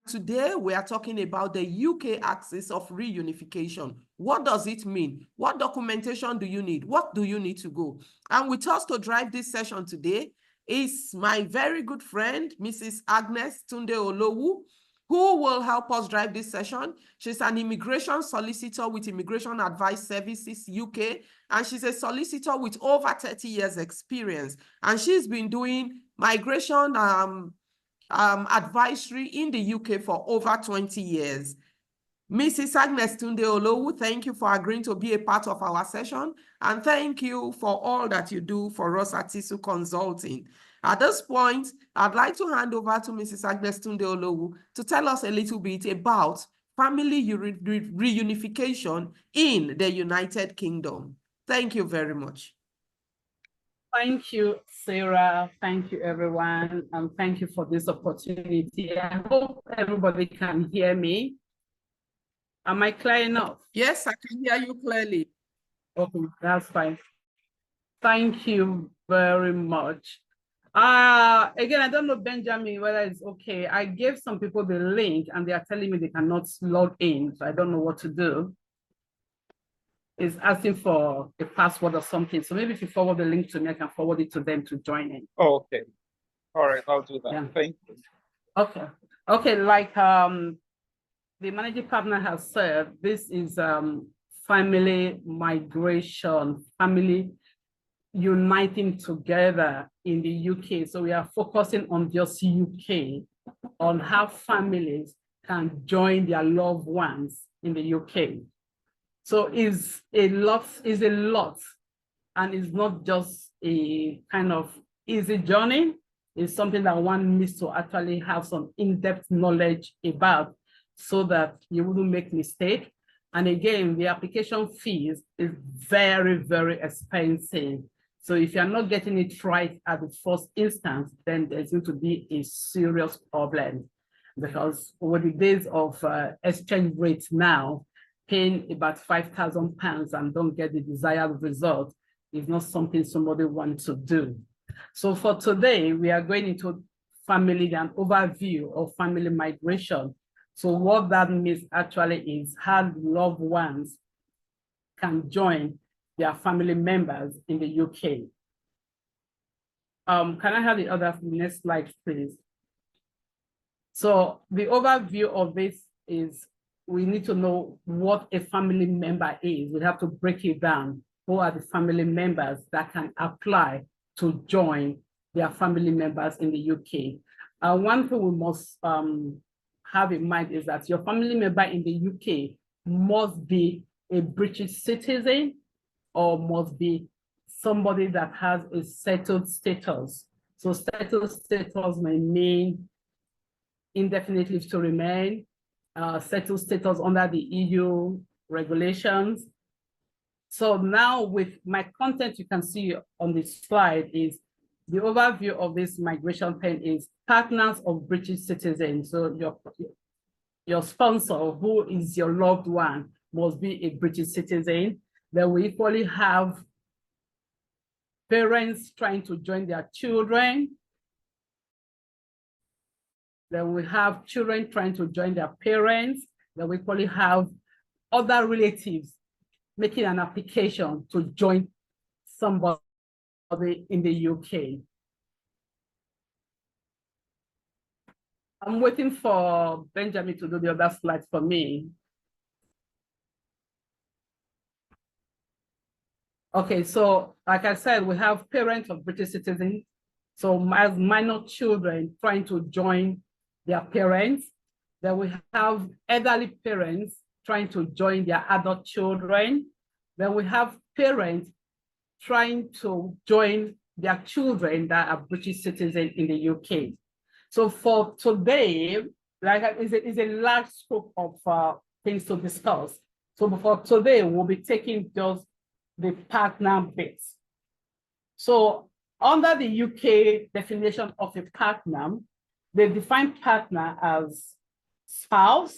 today we are talking about the UK axis of reunification. What does it mean? What documentation do you need? What do you need to go? And with us to drive this session today is my very good friend, Mrs. Agnes Tunde-Olowu, who will help us drive this session. She's an immigration solicitor with Immigration Advice Services UK, and she's a solicitor with over 30 years experience. And she's been doing migration advisory in the UK for over 20 years. Mrs. Agnes Tunde-Olowu, thank you for agreeing to be a part of our session, and thank you for all that you do for us at IASUK Consulting. At this point, I'd like to hand over to Mrs. Agnes Tunde-Olowu to tell us a little bit about family reunification in the United Kingdom. Thank you very much. Thank you, Sarah. Thank you, everyone. And thank you for this opportunity. I hope everybody can hear me. Am I clear enough? Yes, I can hear you clearly. Okay, that's fine. Thank you very much. Again, I don't know, Benjamin, whether it's okay. I gave some people the link and they are telling me they cannot log in, so I don't know what to do. It's asking for a password or something. So maybe if you forward the link to me, I can forward it to them to join in. Oh, okay. All right, I'll do that. Yeah. Thank you. Okay. Okay, like the managing partner has said, this is family migration, family uniting together in the UK. So we are focusing on just UK, on how families can join their loved ones in the UK. So it's a lot, and it's not just a kind of easy journey. It's something that one needs to actually have some in-depth knowledge about so that you wouldn't make mistake. And again, the application fees is very, very expensive. So if you're not getting it right at the first instance, then there's going to be a serious problem, because over the days of exchange rates now, paying about £5,000 and don't get the desired result is not something somebody wants to do. So for today, we are going into family, an overview of family migration. So what that means actually is how loved ones can join their family members in the UK. Can I have the next slide, please? So the overview of this is we need to know what a family member is. We have to break it down. Who are the family members that can apply to join their family members in the UK? One thing we must have in mind is that your family member in the UK must be a British citizen or must be somebody that has a settled status. So settled status may mean indefinite leave to remain, settled status under the EU regulations. So now with my content, you can see on this slide is the overview of this migration pen is partners of British citizens. So your sponsor, who is your loved one, must be a British citizen. Then we equally have parents trying to join their children. Then we have children trying to join their parents. Then we equally have other relatives making an application to join somebody in the UK. I'm waiting for Benjamin to do the other slides for me. Okay, so like I said, we have parents of British citizens. So as minor children trying to join their parents. Then we have elderly parents trying to join their adult children. Then we have parents trying to join their children that are British citizens in the UK. So for today, like it's a large scope of things to discuss. So for today, we'll be taking just the partner bits. So under the UK definition of a partner, they define partner as spouse.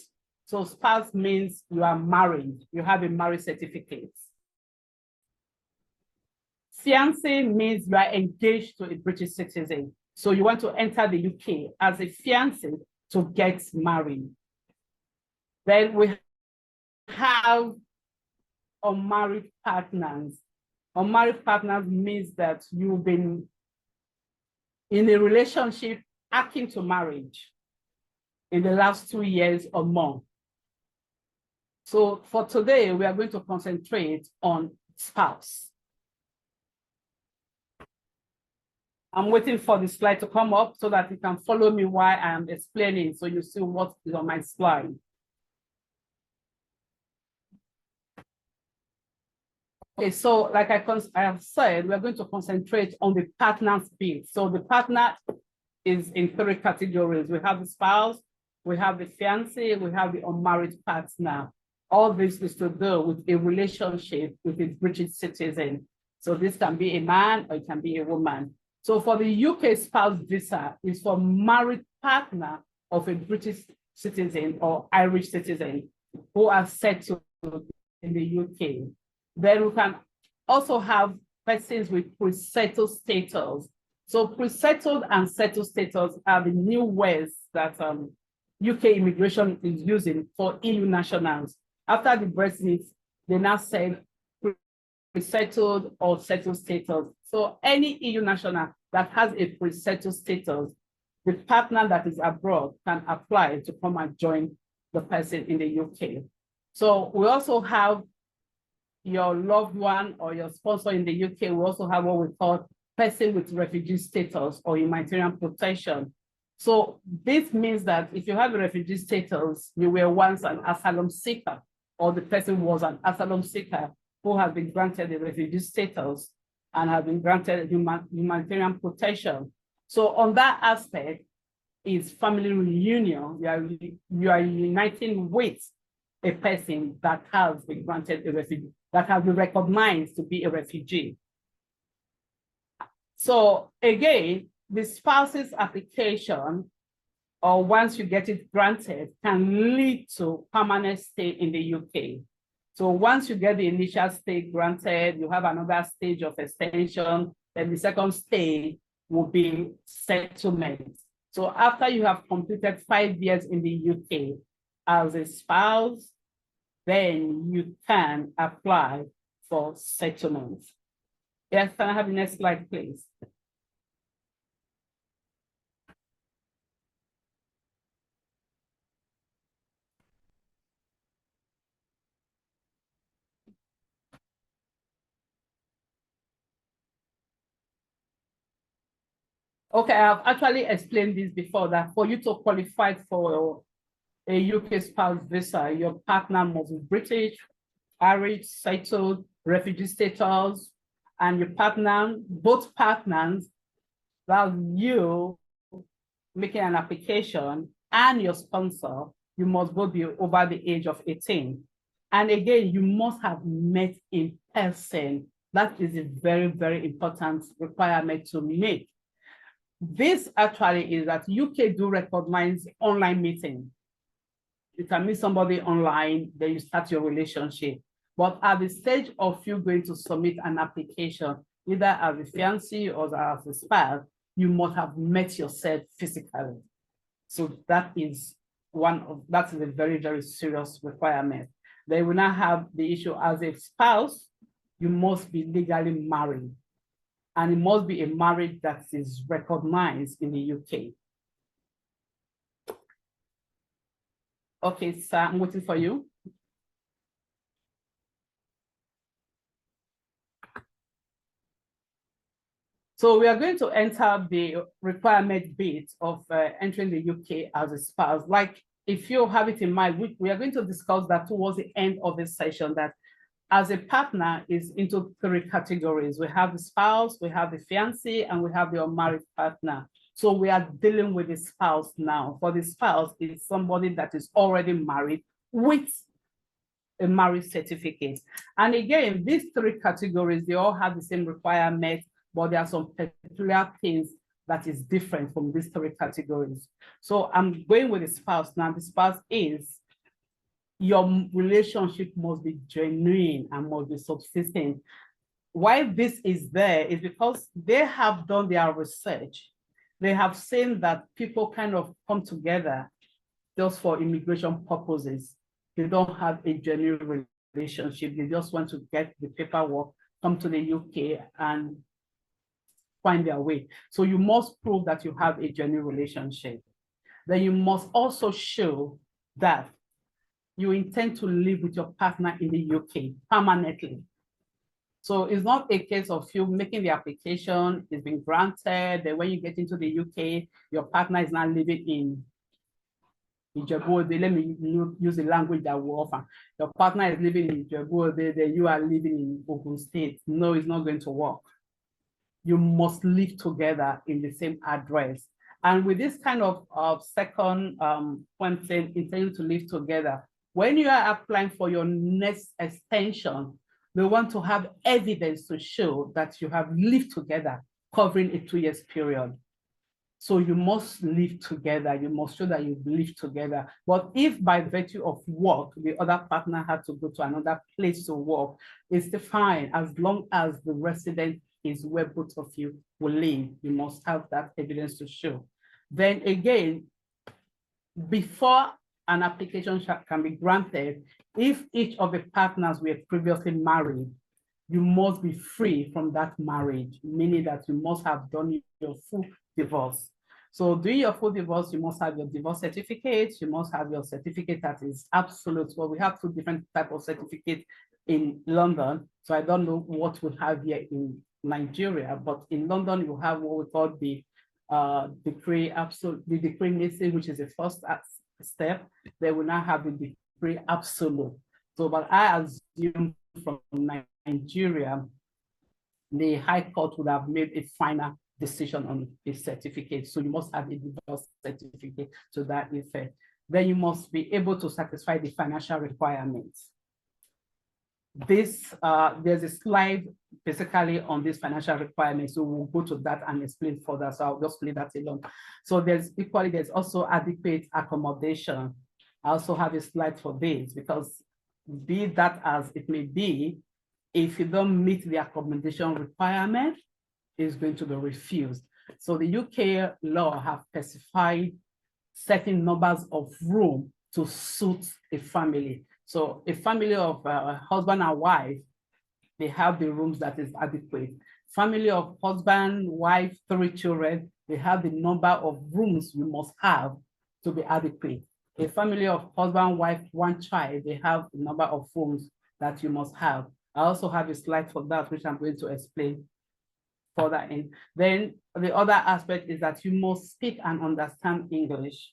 So spouse means you are married, you have a marriage certificate. Fiancé means you are engaged to a British citizen. So you want to enter the UK as a fiancé to get married. Then we have unmarried partners. Unmarried partners means that you've been in a relationship akin to marriage in the last 2 years or more. So for today, we are going to concentrate on spouse. I'm waiting for the slide to come up so that you can follow me while I am explaining, so you see what is on my slide. Okay, so like I have said, we're going to concentrate on the partner's bit. So the partner is in 3 categories. We have the spouse, we have the fiancé, we have the unmarried partner. All this is to do with a relationship with a British citizen. So this can be a man or it can be a woman. So for the UK spouse visa is for married partner of a British citizen or Irish citizen who are settled in the UK. Then we can also have persons with pre-settled status. So pre-settled and settled status are the new words that UK immigration is using for EU nationals. After the Brexit, they now say pre-settled or settled status. So any EU national that has a pre-settled status, the partner that is abroad can apply to come and join the person in the UK. So we also have your loved one or your sponsor in the UK. We also have what we call person with refugee status or humanitarian protection. So this means that if you have a refugee status, you were once an asylum seeker, or the person was an asylum seeker who has been granted a refugee status and has been granted humanitarian protection. So on that aspect is family reunion. You are uniting with a person that has been granted a refugee, that has been recognized to be a refugee. So again, the spouse's application, or once you get it granted, can lead to permanent stay in the UK. So once you get the initial stay granted, you have another stage of extension, then the second stage will be settlement. So after you have completed 5 years in the UK as a spouse, then you can apply for settlement. Yes, can I have the next slide, please? Okay, I've actually explained this before, that for you to qualify for a UK spouse visa, your partner must be British, Irish, settled, refugee status, and your partner, both partners, that you making an application and your sponsor, you must both be over the age of 18. And again, you must have met in person. That is a very, very important requirement to make. This actually is that UK do recognize online meeting. You can meet somebody online, then you start your relationship. But at the stage of you going to submit an application, either as a fiancé or as a spouse, you must have met yourself physically. So that is a very, very serious requirement. They will not have the issue as a spouse, you must be legally married. And it must be a marriage that is recognized in the UK. Okay, sir, I'm waiting for you. So we are going to enter the requirement bit of entering the UK as a spouse. Like, if you have it in mind, we are going to discuss that towards the end of this session, that as a partner is into 3 categories. We have the spouse, we have the fiancé, and we have the unmarried partner. So we are dealing with the spouse now. For the spouse, it's somebody that is already married with a marriage certificate. And again, these 3 categories, they all have the same requirement, but there are some peculiar things that is different from these 3 categories. So I'm going with the spouse now. The spouse is, your relationship must be genuine and must be subsistent. Why this is there is because they have done their research. They have seen that people kind of come together just for immigration purposes. They don't have a genuine relationship. They just want to get the paperwork, come to the UK and find their way. So you must prove that you have a genuine relationship. Then you must also show that you intend to live with your partner in the UK permanently. So it's not a case of you making the application, it's been granted, then when you get into the UK, your partner is now living in Ijebu. Let me use the language that we offer. Your partner is living in Ijebu, then you are living in Ogun State. No, it's not going to work. You must live together in the same address. And with this kind of second point saying intending to live together, when you are applying for your next extension, they want to have evidence to show that you have lived together covering a 2 years period. So you must live together. You must show that you've lived together. But if by virtue of work, the other partner had to go to another place to work, it's fine as long as the resident is where both of you will live. You must have that evidence to show. Then again, before an application can be granted, if each of the partners were previously married, you must be free from that marriage, meaning that you must have done your full divorce. So doing your full divorce, you must have your divorce certificate, you must have your certificate that is absolute. Well, we have two different types of certificates in London. So I don't know what we have here in Nigeria, but in London, you have what we call the decree absolute, the decree missing, which is the first step. They will now have the decree absolute. So, but I assume from Nigeria, the High Court would have made a final decision on the certificate. So you must have a divorce certificate to that effect. Then you must be able to satisfy the financial requirements. This, there's a slide basically on this financial requirements. So we'll go to that and explain further. So I'll just leave that alone. So there's also adequate accommodation. I also have a slide for this because be that as it may be, if you don't meet the accommodation requirement, it's going to be refused. So the UK law have specified certain numbers of room to suit a family. So a family of husband and wife, they have the rooms that is adequate. Family of husband, wife, 3 children, they have the number of rooms you must have to be adequate. A family of husband, wife, 1 child, they have the number of rooms that you must have. I also have a slide for that, which I'm going to explain further in. Then the other aspect is that you must speak and understand English.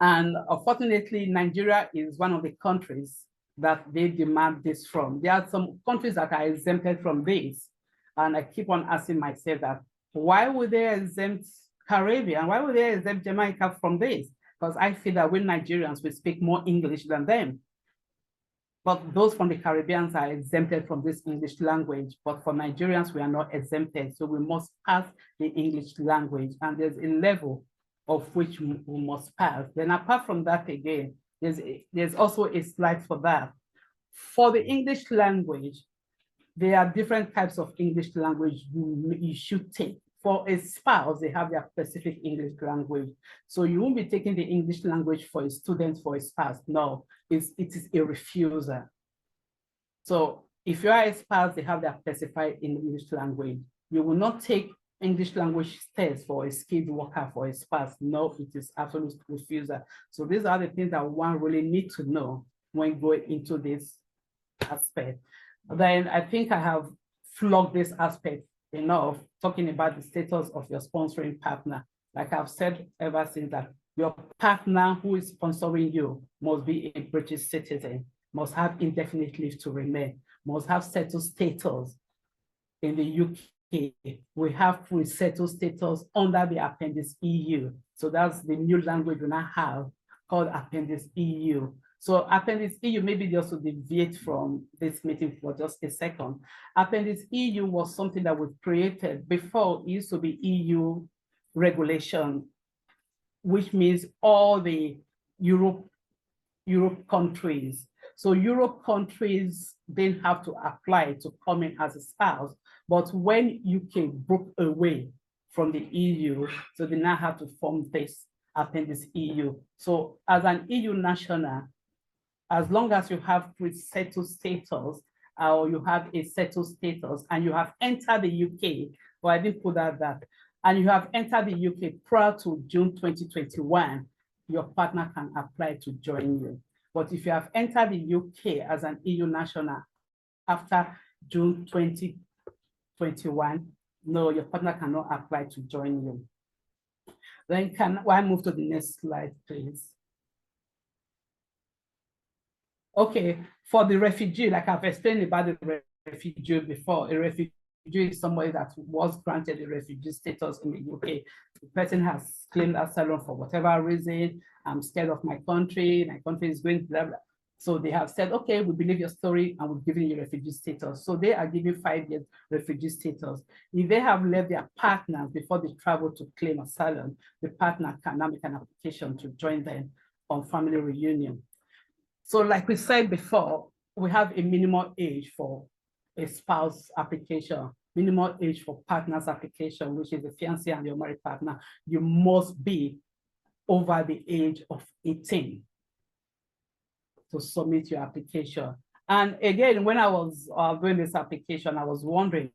And unfortunately, Nigeria is one of the countries that they demand this from. There are some countries that are exempted from this. And I keep on asking myself that, why would they exempt Caribbean? Why would they exempt Jamaica from this? Because I feel that we Nigerians will speak more English than them. But those from the Caribbeans are exempted from this English language. But for Nigerians, we are not exempted. So we must pass the English language. And there's a level of which we must pass. Then apart from that, again, there's also a slide for that. For the English language, there are different types of English language you should take. For a spouse, they have their specific English language. So you won't be taking the English language for a student, for a spouse. No, it is a refusal. So if you are a spouse, they have their specified English language. You will not take English language test for a skilled worker, for a spouse. No, it is absolute refusal. So these are the things that one really need to know when going into this aspect. Then I think I have flogged this aspect enough, talking about the status of your sponsoring partner. Like I've said ever since, that your partner who is sponsoring you must be a British citizen, must have indefinite leave to remain, must have settled status in the UK. We have full settled status under the Appendix EU. So that's the new language we now have called Appendix EU. So Appendix EU, maybe just to deviate from this meeting for just a second. Appendix EU was something that was created before. It used to be EU regulation, which means all the Europe countries. So Europe countries didn't have to apply to come in as a spouse, but when UK broke away from the EU, so they now have to form this Appendix EU. So as an EU national, as long as you have pre-settled status, or you have a settled status and you have entered the UK, well, I didn't put that, and you have entered the UK prior to June 2021, your partner can apply to join you. But if you have entered the UK as an EU national after June 2021, no, your partner cannot apply to join you. Then I move to the next slide, please? Okay, for the refugee, like I've explained about the refugee before, a refugee is somebody that was granted a refugee status in the UK. The person has claimed asylum for whatever reason. I'm scared of my country is going blah, blah. So they have said, okay, we believe your story and we've given you refugee status. So they are giving 5 years refugee status. If they have left their partners before they travel to claim asylum, the partner can now make an application to join them on family reunion. So like we said before, we have a minimum age for a spouse application, minimum age for partners application, which is the fiancé and your married partner. You must be over the age of 18 to submit your application. And again, when I was doing this application, I was wondering,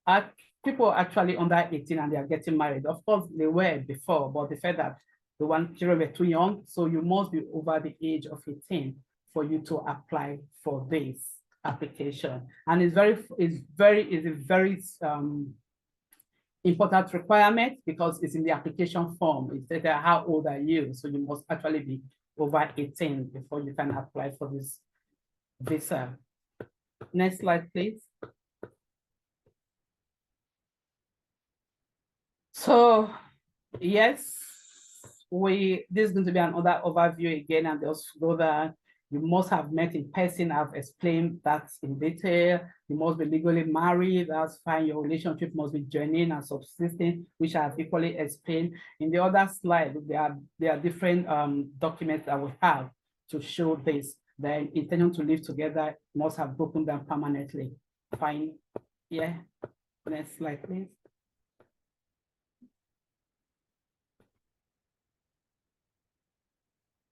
are people actually under 18 and they are getting married? Of course, they were before, but they said that the one children were too young, so you must be over the age of 18 for you to apply for this application. And it's a very important requirement because it's in the application form. It says how old are you? So you must actually be over 18 before you can apply for this visa. Next slide, please. So yes, this is going to be another overview again, and just go that you must have met in person. I've explained that in detail. You must be legally married. That's fine. Your relationship must be genuine and subsisting, which I've equally explained. In the other slide, there are different documents that we have to show this. The intention to live together must have broken down permanently. Fine. Yeah. Next slide, please.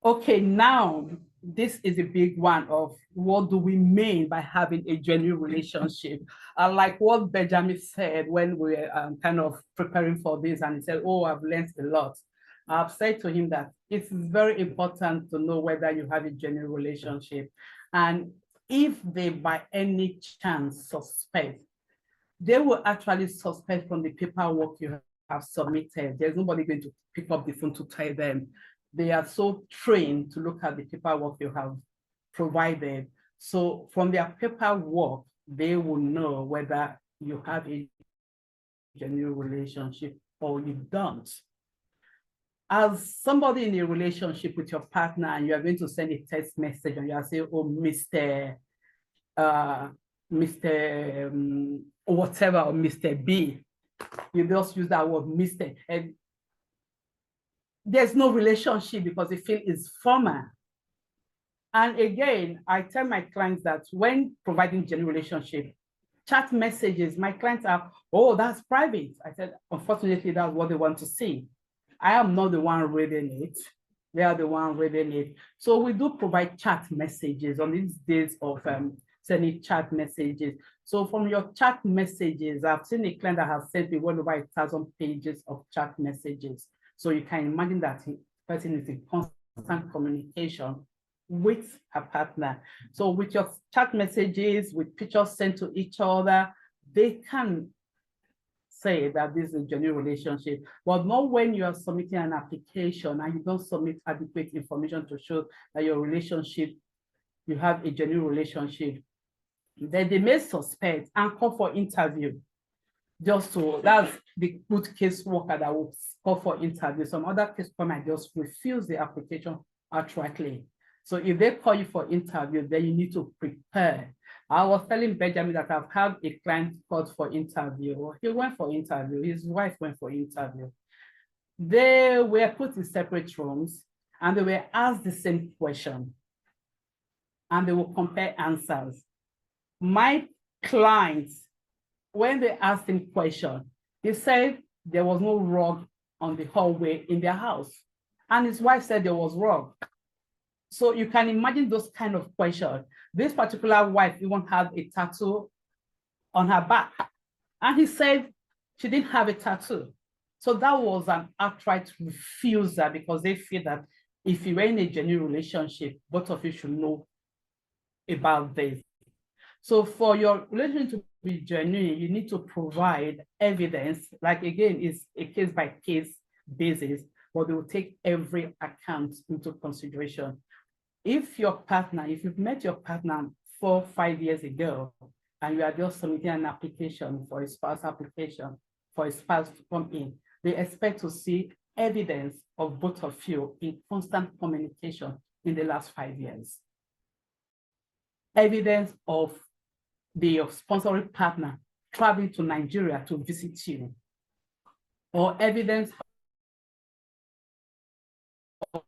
Okay, now this is a big one of what do we mean by having a genuine relationship? Like what Benjamin said when we were kind of preparing for this, and he said, oh, I've learned a lot. I've said to him that it's very important to know whether you have a genuine relationship. And if they by any chance suspect, they will actually suspect from the paperwork you have submitted. There's nobody going to pick up the phone to tell them. They are so trained to look at the paperwork you have provided. So from their paperwork, they will know whether you have a genuine relationship or you don't. As somebody in a relationship with your partner and you are going to send a text message and you are saying, oh, Mr. Whatever, or Mr. B, you just use that word Mr. And there's no relationship because the field is formal. And again, I tell my clients that when providing genuine relationship, chat messages, my clients are, oh, that's private. I said, unfortunately, that's what they want to see. I am not the one reading it. They are the one reading it. So we do provide chat messages on these days of sending chat messages. So from your chat messages, I've seen a client that has sent me well over 1,000 pages of chat messages. So you can imagine that the person is in constant communication with a partner. So with your chat messages, with pictures sent to each other, they can say that this is a genuine relationship, but not when you are submitting an application and you don't submit adequate information to show that your relationship, you have a genuine relationship. Then they may suspect and call for interview. Just so that's the good case worker that will call for interview. Some other case worker might just refuse the application outrightly. So if they call you for interview, then you need to prepare. I was telling Benjamin that I've had a client called for interview. He went for interview. His wife went for interview. They were put in separate rooms and they were asked the same question. And they will compare answers. My clients, when they asked him question, he said there was no rug on the hallway in their house. and his wife said there was wrong. So you can imagine those kind of questions. This particular wife even had a tattoo on her back, and he said she didn't have a tattoo. So that was an outright refusal, because they feel that if you were in a genuine relationship, both of you should know about this. So for your relationship to be genuine, you need to provide evidence. Like, again, it's a case by case basis, but they will take every account into consideration. If your partner, if you've met your partner 4 or 5 years ago, and you are just submitting an application for a spouse application, for a spouse to come in, they expect to see evidence of both of you in constant communication in the last 5 years. Evidence of the sponsoring partner traveling to Nigeria to visit you, or evidence of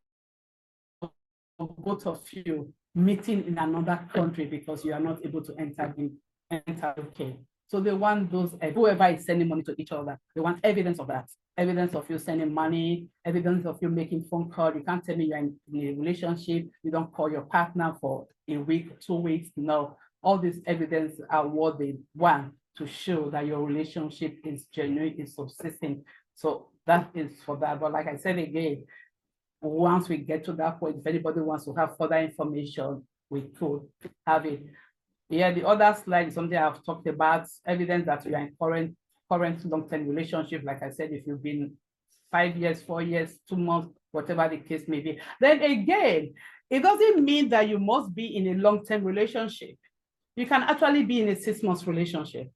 both of you meeting in another country because you are not able to enter UK. So they want those, whoever is sending money to each other, they want evidence of that. Evidence of you sending money, evidence of you making phone calls. You can't tell me you're in a relationship, you don't call your partner for a week, 2 weeks. No, all this evidence are what they want to show that your relationship is genuine, is subsisting. So that is for that. But like I said again, once we get to that point, if anybody wants to have further information, we could have it. Yeah, the other slide is something I've talked about, evidence that you are in current long-term relationship. Like I said, if you've been 5 years, 4 years, 2 months, whatever the case may be. Then again, it doesn't mean that you must be in a long-term relationship. You can actually be in a 6 months relationship.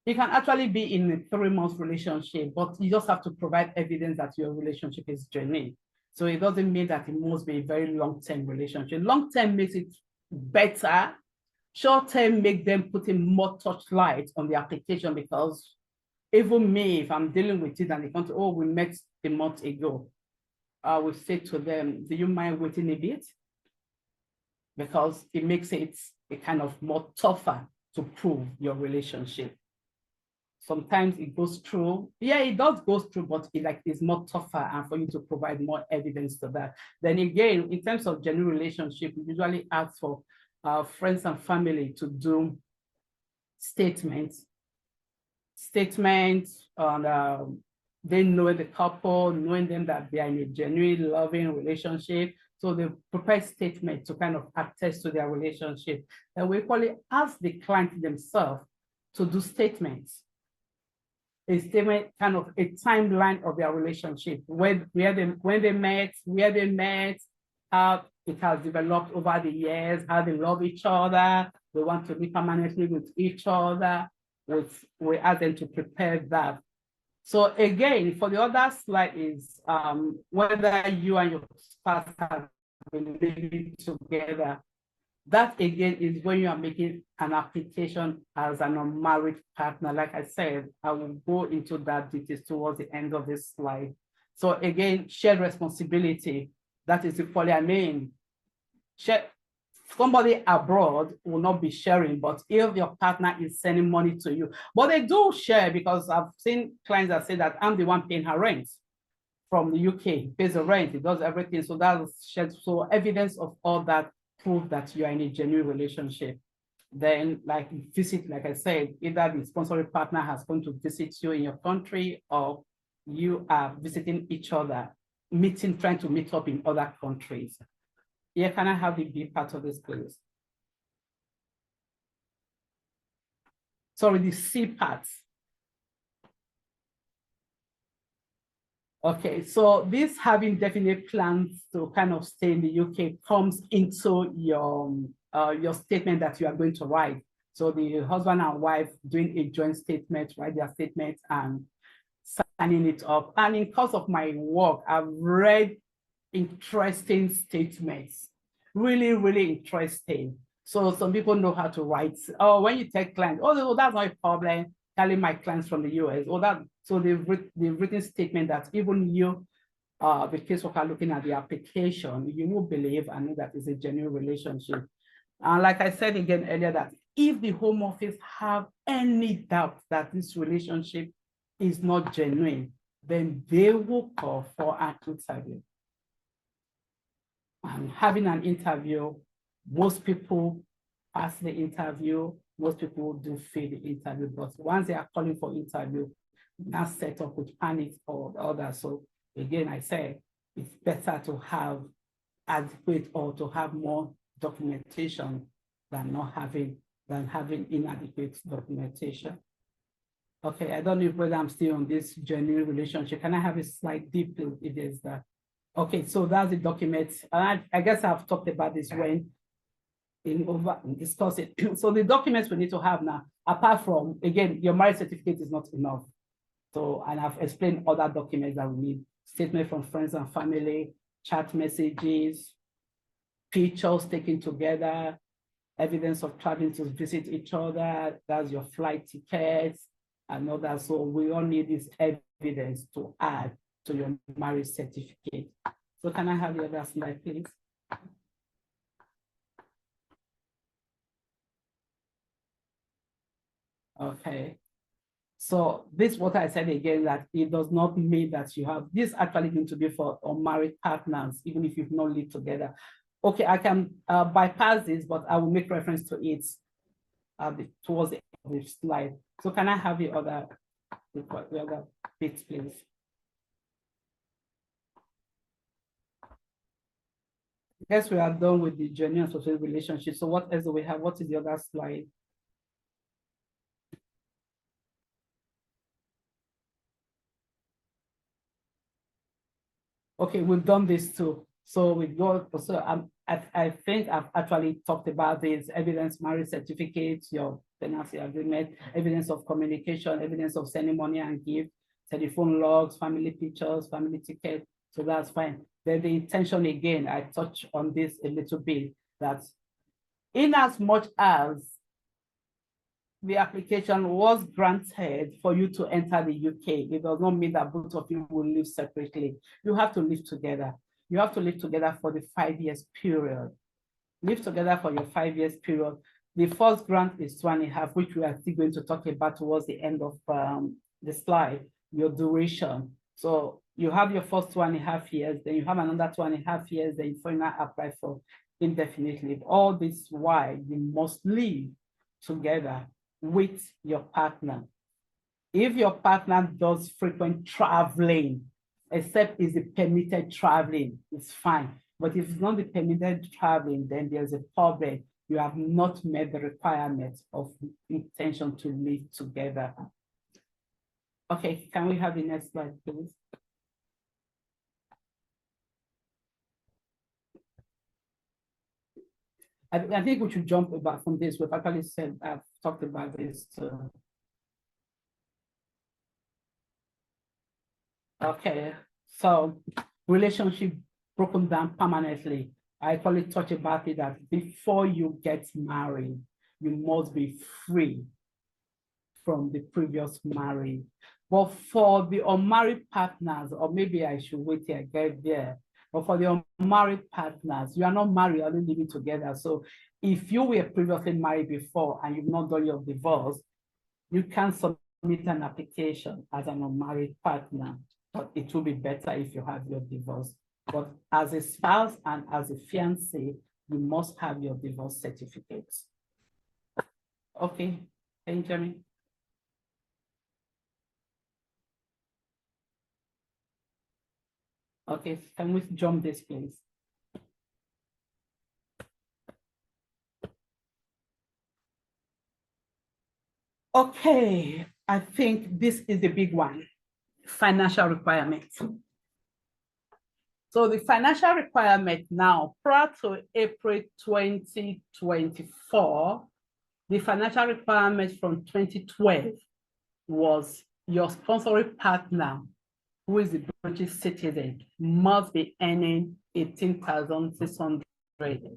You can actually be in a 3 months relationship, but you just have to provide evidence that your relationship is genuine. So it doesn't mean that it must be a very long-term relationship. Long-term makes it better. Short-term make them put in more touchlight on the application, because even me, if I'm dealing with it and they come to, oh, we met a month ago, I will say to them, do you mind waiting a bit? Because it makes it a kind of more tougher to prove your relationship. Sometimes it goes through, yeah, it does go through, but it's more tougher, and for you to provide more evidence to that. Then again, in terms of genuine relationship, we usually ask for friends and family to do statements, and they know the couple, knowing them that they are in a genuine, loving relationship. So they prepare statements to kind of attest to their relationship. And we equally ask the client themselves to do statements. A statement, kind of a timeline of their relationship, when they met, how it has developed over the years, how they love each other, they want to be permanently with each other. We ask them to prepare that. So again, for the other slide is whether you and your spouse have been living together. That again is when you are making an application as an unmarried partner. Like I said, I will go into that details towards the end of this slide. So again, shared responsibility. That is equally, somebody abroad will not be sharing, but if your partner is sending money to you, but they do share, because I've seen clients that say that I'm the one paying her rent from the UK, pays the rent, it does everything. So that's shared. So evidence of all that prove that you are in a genuine relationship. Then like I said, either the sponsoring partner has come to visit you in your country, or you are visiting each other, trying to meet up in other countries. Yeah, can I have the B part of this, please? Sorry, the C part. Okay, so this having definite plans to kind of stay in the UK comes into your statement that you are going to write. So the husband and wife doing a joint statement, write their statement and signing it up. And in course of my work, I've read interesting statements, really, really interesting. So some people know how to write. Oh, when you take clients, oh, that's not a problem. Telling my clients from the US, so they've written statement that even you, the caseworker looking at the application, you will believe and know that it's a genuine relationship. And like I said again earlier, that if the Home Office have any doubt that this relationship is not genuine, then they will call for an interview. And having an interview, most people pass the interview, most people do fail the interview, but once they are calling for interview, not set up with panic or others. So again, I say it's better to have adequate or to have more documentation than having inadequate documentation. Okay, I don't know whether I'm still on this genuine relationship. Can I have a slide deep if there's that? Okay, so that's the document. And I guess I've talked about this when discuss it. So the documents we need to have now, apart from, again, your marriage certificate is not enough. So, and I've explained other documents that we need: statement from friends and family, chat messages, pictures taken together, evidence of traveling to visit each other, that's your flight tickets, and all that. So we all need this evidence to add to your marriage certificate. So can I have the other slide, please? Okay. So this what I said again, that it does not mean that you have this actually going to be for unmarried partners, even if you've not lived together. Okay, I can bypass this, but I will make reference to it towards the end of the slide. So can I have the other bits, please? I guess we are done with the genuine social relationship. So what else do we have? What is the other slide? Okay, we've done this too. So we go, so I think I've actually talked about this: evidence, marriage certificate, your tenancy agreement, evidence of communication, evidence of sending money and gift, telephone logs, family pictures, family ticket. So that's fine. Then the intention, again, I touched on this a little bit, that in as much as the application was granted for you to enter the UK, it does not mean that both of you will live separately. You have to live together. You have to live together for the 5 years period. Live together for your 5 years period. The first grant is 2.5, which we are still going to talk about towards the end of the slide, your duration. So you have your first 2.5 years, then you have another 2.5 years, then you finally apply for indefinite leave. All this while you must live together with your partner. If your partner does frequent traveling, except is the permitted traveling, it's fine. But if it's not the permitted traveling, then there's a problem. You have not met the requirements of intention to live together. Okay, can we have the next slide, please? I think we should jump about from this. We've actually said, I've talked about this too. Okay, so relationship broken down permanently. I actually touched about it, that before you get married, you must be free from the previous marriage. But for the unmarried partners, or maybe I should wait till I get there, but for the unmarried partners, you are not married, you're only living together. So if you were previously married before and you've not done your divorce, you can submit an application as an unmarried partner, but it will be better if you have your divorce. But as a spouse and as a fiancé, you must have your divorce certificates. Okay, thank you, Jeremy. Okay, can we jump this, please? Okay, I think this is the big one, financial requirements. So the financial requirement now, prior to April 2024, the financial requirement from 2012 was your sponsoring partner, who is a British citizen, must be earning 18,600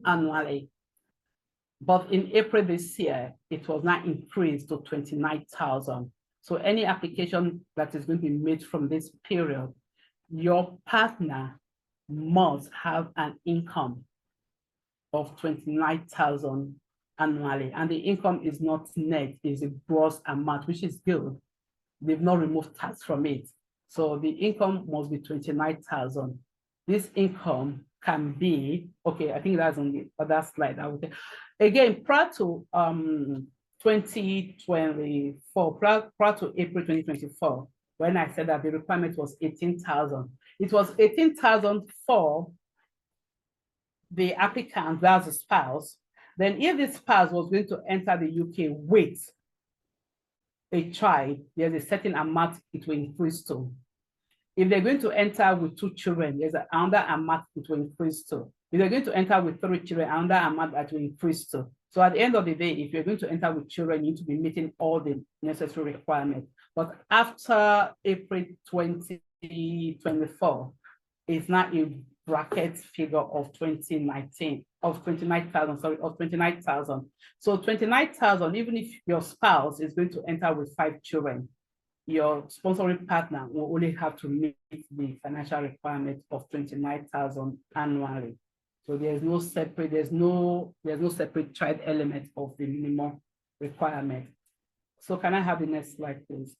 annually. But in April this year, it was now increased to 29,000. So any application that is going to be made from this period, your partner must have an income of 29,000 annually. And the income is not net, it's a gross amount, which is good. They've not removed tax from it. So the income must be 29,000. This income can be, okay, I think that's on the other slide. Again, prior to 2024, prior to April 2024, when I said that the requirement was 18,000, it was 18,000 for the applicant, that's the spouse. Then if the spouse was going to enter the UK with a child, there's a certain amount it will increase to. If they're going to enter with 2 children, there's another amount it will increase to. If they're going to enter with 3 children, another amount that will increase to. So at the end of the day, if you're going to enter with children, you need to be meeting all the necessary requirements. But after April 2024, it's now a bracket figure of 29,000, So 29,000, even if your spouse is going to enter with 5 children, your sponsoring partner will only have to meet the financial requirement of 29,000 annually. So there's no separate child element of the minimum requirement. So can I have the next slide, please?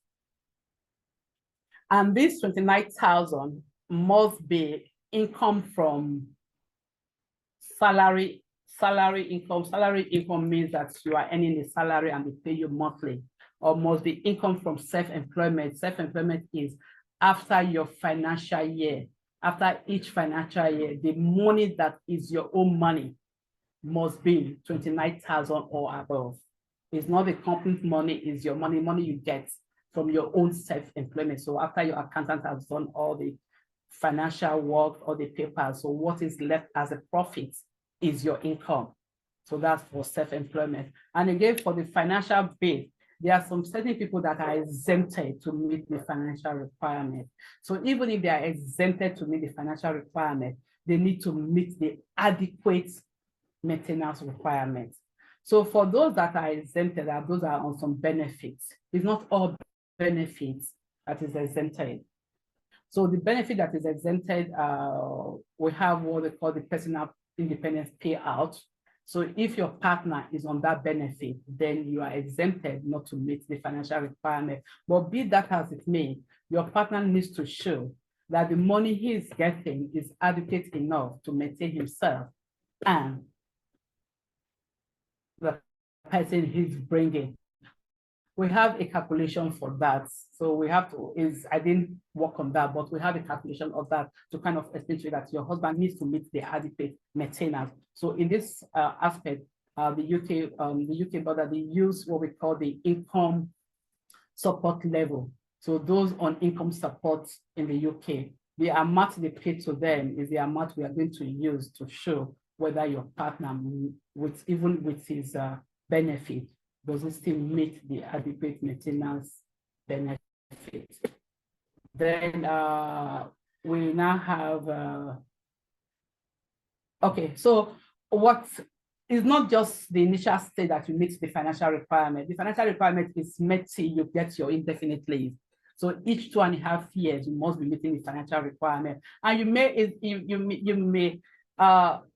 And this 29,000 must be income from salary income. Salary income means that you are earning a salary and they pay you monthly, or must be income from self-employment. Self-employment is after your financial year. After each financial year, the money that is your own money must be 29,000 or above. It's not the company's money, it's your money you get from your own self-employment. So after your accountant has done all the financial work or the papers, so what is left as a profit is your income. So that's for self-employment. And again, for the financial base, there are some certain people that are exempted to meet the financial requirement. So even if they are exempted to meet the financial requirement, they need to meet the adequate maintenance requirements. So for those that are exempted, those are on some benefits. It's not all benefits that is exempted. So the benefit that is exempted, we have what they call the personal independence payout. So if your partner is on that benefit, then you are exempted not to meet the financial requirement. But be that as it may, your partner needs to show that the money he is getting is adequate enough to maintain himself and the person he's bringing. We have a calculation for that. So we have to, I didn't work on that, but we have a calculation of that to kind of explain to you that your husband needs to meet the adequate maintenance. So in this aspect, the UK border, they use what we call the income support level. So those on income support in the UK, the amount they pay to them is the amount we are going to use to show whether your partner, even with his benefit, does it still meet the adequate maintenance benefit. Then we now have, okay, so what is not just the initial stage that you meet the financial requirement. The financial requirement is met till you get your indefinite leave. So each 2.5 years, you must be meeting the financial requirement. And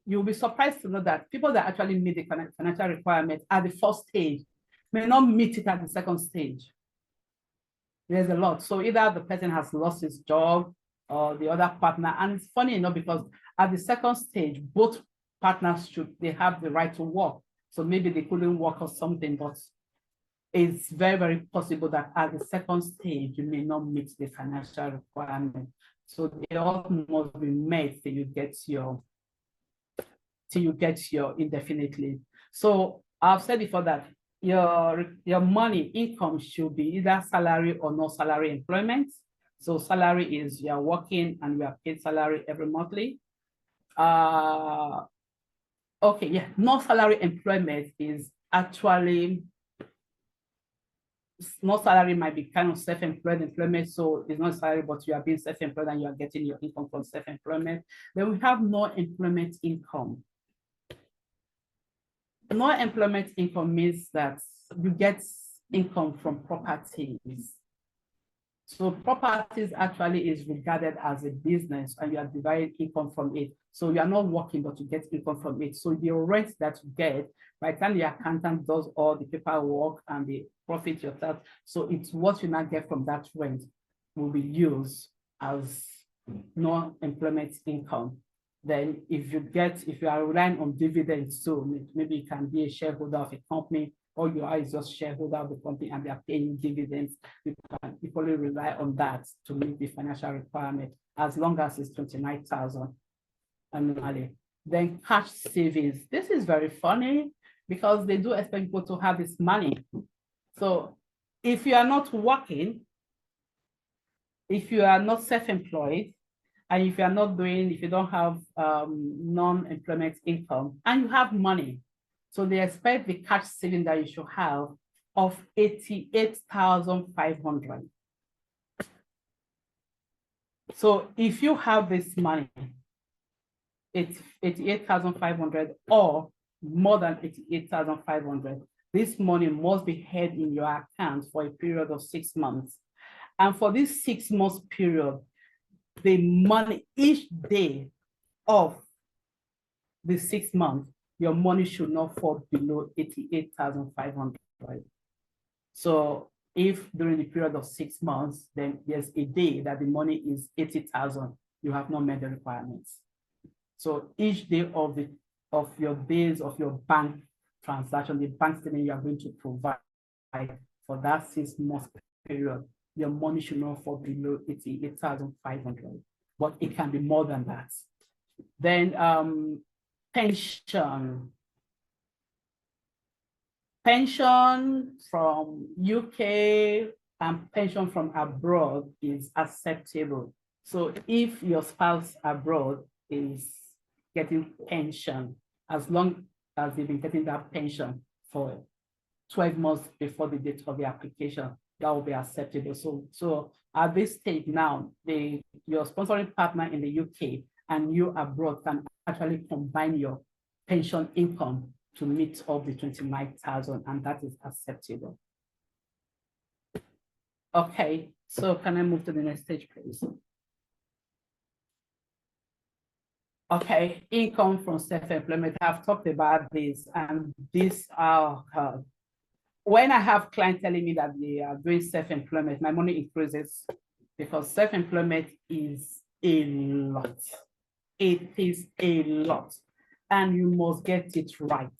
you'll be surprised to know that people that actually meet the financial requirement at the first stage may not meet it at the second stage. There's a lot. So either the person has lost his job or the other partner. And it's funny enough because at the second stage, both partners they have the right to work. So maybe they couldn't work or something, but it's very, very possible that at the second stage, you may not meet the financial requirement. So they all must be met till you get your indefinite leave. So I've said before that your money income should be either salary or no salary employment. So salary is you are working and you are paid salary every monthly. Okay, yeah, no salary employment is actually, no salary might be kind of self-employed employment, so it's not salary, but you are being self-employed and you are getting your income from self-employment. Then we have no employment income. No employment income means that you get income from properties. So properties actually is regarded as a business and you are deriving income from it. So you are not working, but you get income from it. So the rent that you get, by the time the accountant does all the paperwork and the profit yourself, so it's what you now get from that rent. will be used as non-employment income. Then if you are relying on dividends, so maybe you can be a shareholder of a company, or you are just shareholder of the company and they are paying dividends, you can equally rely on that to meet the financial requirement, as long as it's 29,000 annually. Then cash savings. This is very funny because they do expect people to have this money. So if you are not working, if you are not self-employed, and if you don't have non-employment income and you have money, so they expect the cash saving that you should have of 88,500. So if you have this money, it's 88,500 or more than 88,500, this money must be held in your account for a period of 6 months. And for this 6 months period, the money each day of the 6 months, your money should not fall below 88,500. So if during the period of 6 months, then there's a day that the money is 80,000, you have not met the requirements. So each day of your days of your bank transaction, the bank statement you are going to provide for that 6 months period, your money should not fall below 88,500, but it can be more than that. Then pension. Pension from UK and pension from abroad is acceptable. So if your spouse abroad is getting pension, as long as they've been getting that pension for 12 months before the date of the application, that will be acceptable. So at this stage now, your sponsoring partner in the UK and you abroad can actually combine your pension income to meet up the 29,000, and that is acceptable. Okay, so can I move to the next stage, please? Okay, income from self-employment. I've talked about this, and these are when I have clients telling me that they are doing self-employment, my money increases because self-employment is a lot. It is a lot, and you must get it right.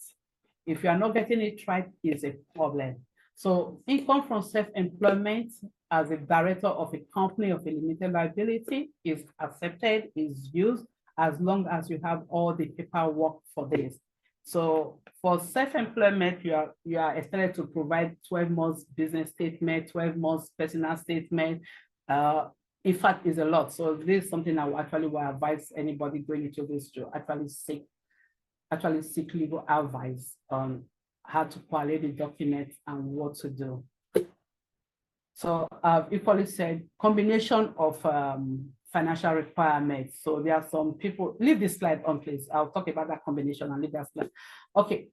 If you are not getting it right, it's a problem. So income from self-employment as a director of a company of a limited liability is accepted, is used, as long as you have all the paperwork for this. So for self-employment, you are expected to provide 12 months business statement, 12 months personal statement. In fact, it's a lot. So this is something I will advise anybody going into this to actually seek legal advice on how to collate the documents and what to do. So I've equally said combination of financial requirements. So there are some people, leave this slide on, please. I'll talk about that combination and leave that slide. Okay,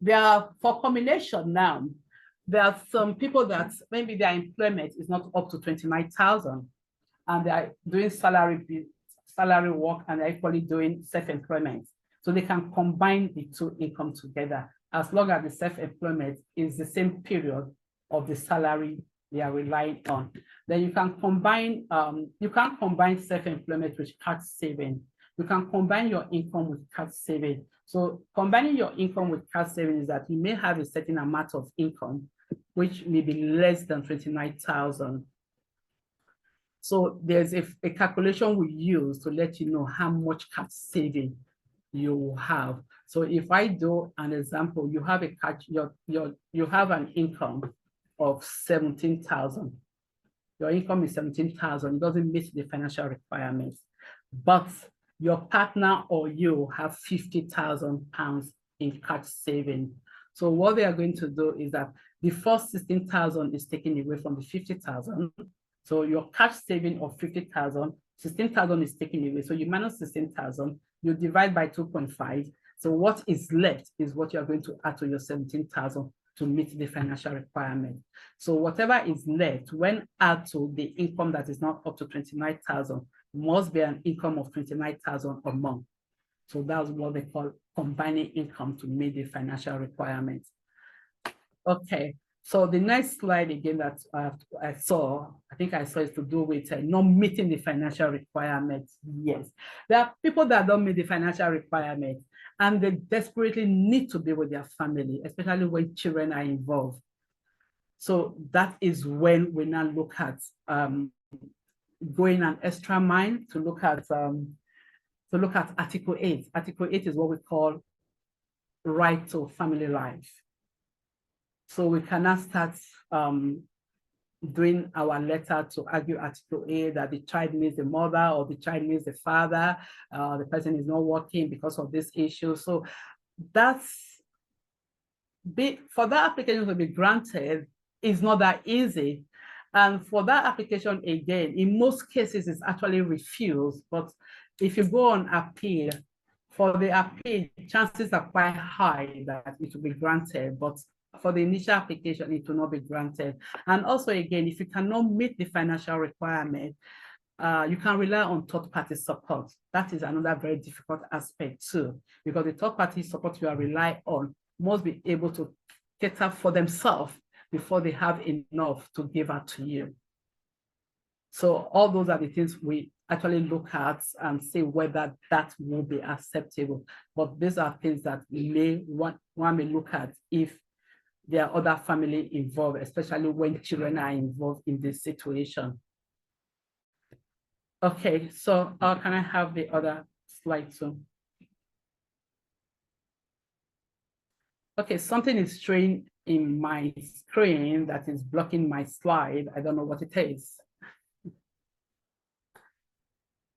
for combination now, there are some people that maybe their employment is not up to 29,000 and they are doing salary work and they're equally doing self-employment. So they can combine the two income together as long as the self-employment is the same period of the salary they are relying on. Then you can combine self-employment with cash saving. You can combine your income with cash saving. So combining your income with cash saving is that you may have a certain amount of income, which may be less than 29,000. So there's a calculation we use to let you know how much cash saving you will have. So if I do an example, you have you have an income of 17,000. Your income is 17,000. It doesn't meet the financial requirements, but your partner or you have 50,000 pounds in cash saving. So what they are going to do is that the first 16,000 is taken away from the 50,000. So your cash saving of 50,000, 16,000 is taken away. So you minus 16,000, you divide by 2.5. So what is left is what you're going to add to your 17,000 to meet the financial requirement. So whatever is left, when added to the income that is not up to 29,000, must be an income of 29,000 or more. So that's what they call combining income to meet the financial requirement. Okay, So the next slide again that I saw, I think I saw is to do with not meeting the financial requirements. Yes, there are people that don't meet the financial requirements and they desperately need to be with their family, especially when children are involved. So that is when we now look at going an extra mile to look at Article 8. Article 8 is what we call right to family life. So we cannot start doing our letter to argue Article 8 that the child needs the mother or the child needs the father, the person is not working because of this issue. So for that application to be granted is not that easy. And for that application, again, in most cases, it's actually refused. But if you go on appeal, for the appeal, chances are quite high that it will be granted. But for the initial application, it will not be granted. And also, again, if you cannot meet the financial requirement, you can rely on third-party support. That is another very difficult aspect too, because the third-party support you are relying on must be able to cater for themselves before they have enough to give out to you. So all those are the things we actually look at and see whether that will be acceptable. But these are things that one may look at if there are other family involved, especially when children are involved in this situation. Okay, so can I have the other slide too? Okay, something is showing in my screen that is blocking my slide. I don't know what it is.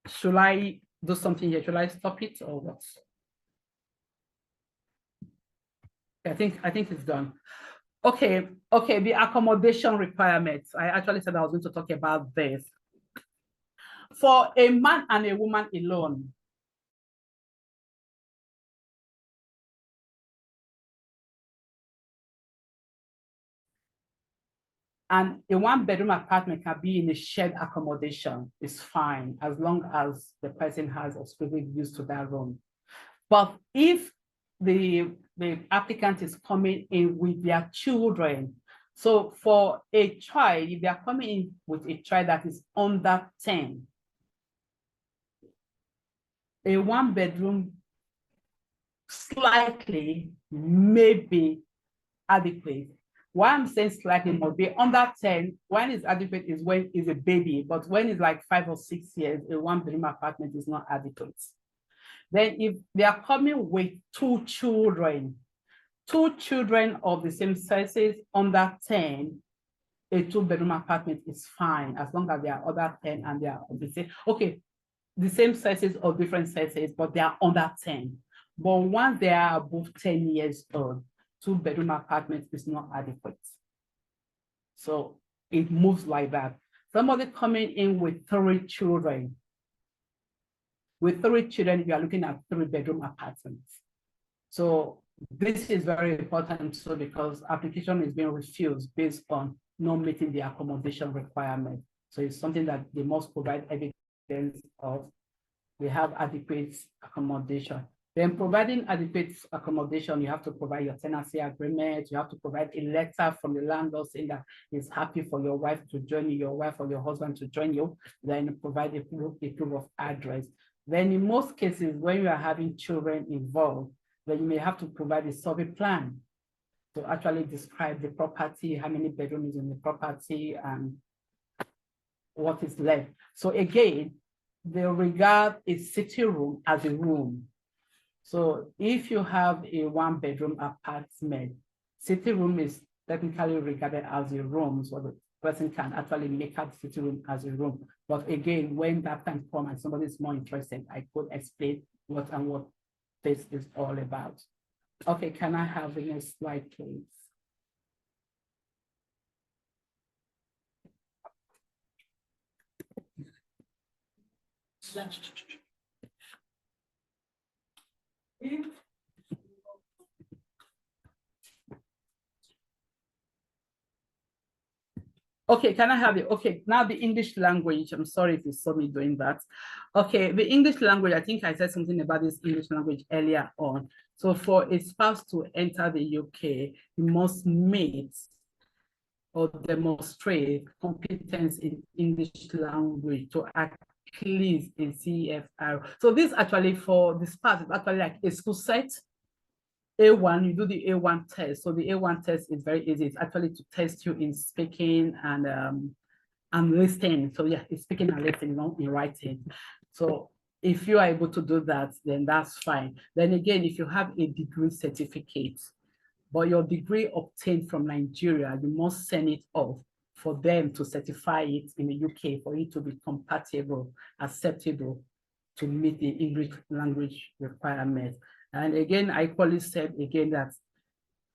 Should I do something here? Should I stop it or what? I think it's done. Okay, the accommodation requirements. I actually said I was going to talk about this. For a man and a woman alone, and a one-bedroom apartment can be in a shared accommodation. It's fine as long as the person has exclusive use to that room. But if the applicant is coming in with their children, so for a child, if they are coming in with a child that is under 10, a one-bedroom slightly may be adequate. Why I'm saying slightly must be under 10, when it's adequate is when it's a baby, but when it's like 5 or 6 years, a one-bedroom apartment is not adequate. Then if they are coming with two children of the same sizes under 10, a two-bedroom apartment is fine as long as they are under 10 and they are the same. Okay, the same sizes or different sizes, but they are under 10. But once they are above 10 years old, two-bedroom apartment is not adequate. So it moves like that. Somebody coming in with 3 children. With 3 children, you are looking at 3-bedroom apartments. So this is very important too, because application is being refused based on not meeting the accommodation requirement. So it's something that they must provide evidence of. They have adequate accommodation. Then providing adequate accommodation, you have to provide your tenancy agreement. You have to provide a letter from the landlord saying that he's happy for your wife to join you, your wife or your husband to join you. Then provide a proof of address. Then in most cases, when you are having children involved, then you may have to provide a survey plan to actually describe the property, how many bedrooms in the property, and what is left. So again, they regard a sitting room as a room. So if you have a 1-bedroom apartment, sitting room is technically regarded as a room, so the person can actually make out sitting room as a room. But again, when that time comes and somebody is more interested, I could explain what this is all about. Okay, can I have the next slide, please? Okay, can I have it? Okay, now the English language. I'm sorry if you saw me doing that. Okay, the English language, I think I said something about this English language earlier on. So for a spouse to enter the UK, you must meet or demonstrate competence in English language to at least a CFR. So this actually for this part is actually like a school set. A1, you do the A1 test. So the A1 test is very easy. It's actually to test you in speaking and listening. So yeah, it's speaking and listening, not in writing. So if you are able to do that, then that's fine. Then again, if you have a degree certificate, but your degree obtained from Nigeria, you must send it off for them to certify it in the UK for it to be compatible, acceptable to meet the English language requirement. And again, I equally said again that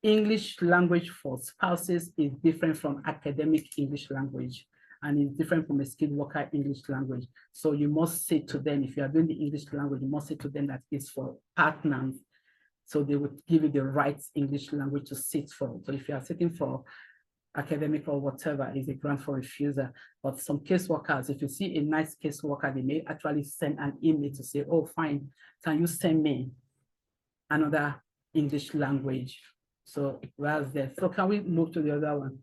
English language for spouses is different from academic English language, and it's different from a skilled worker English language. So you must say to them, if you are doing the English language, you must say to them that it's for partners. So they would give you the right English language to sit for. So if you are sitting for academic or whatever, is a grant for refusal. But some caseworkers, if you see a nice caseworker, they may actually send an email to say, oh, fine, can you send me another English language? So that's there. So can we move to the other one?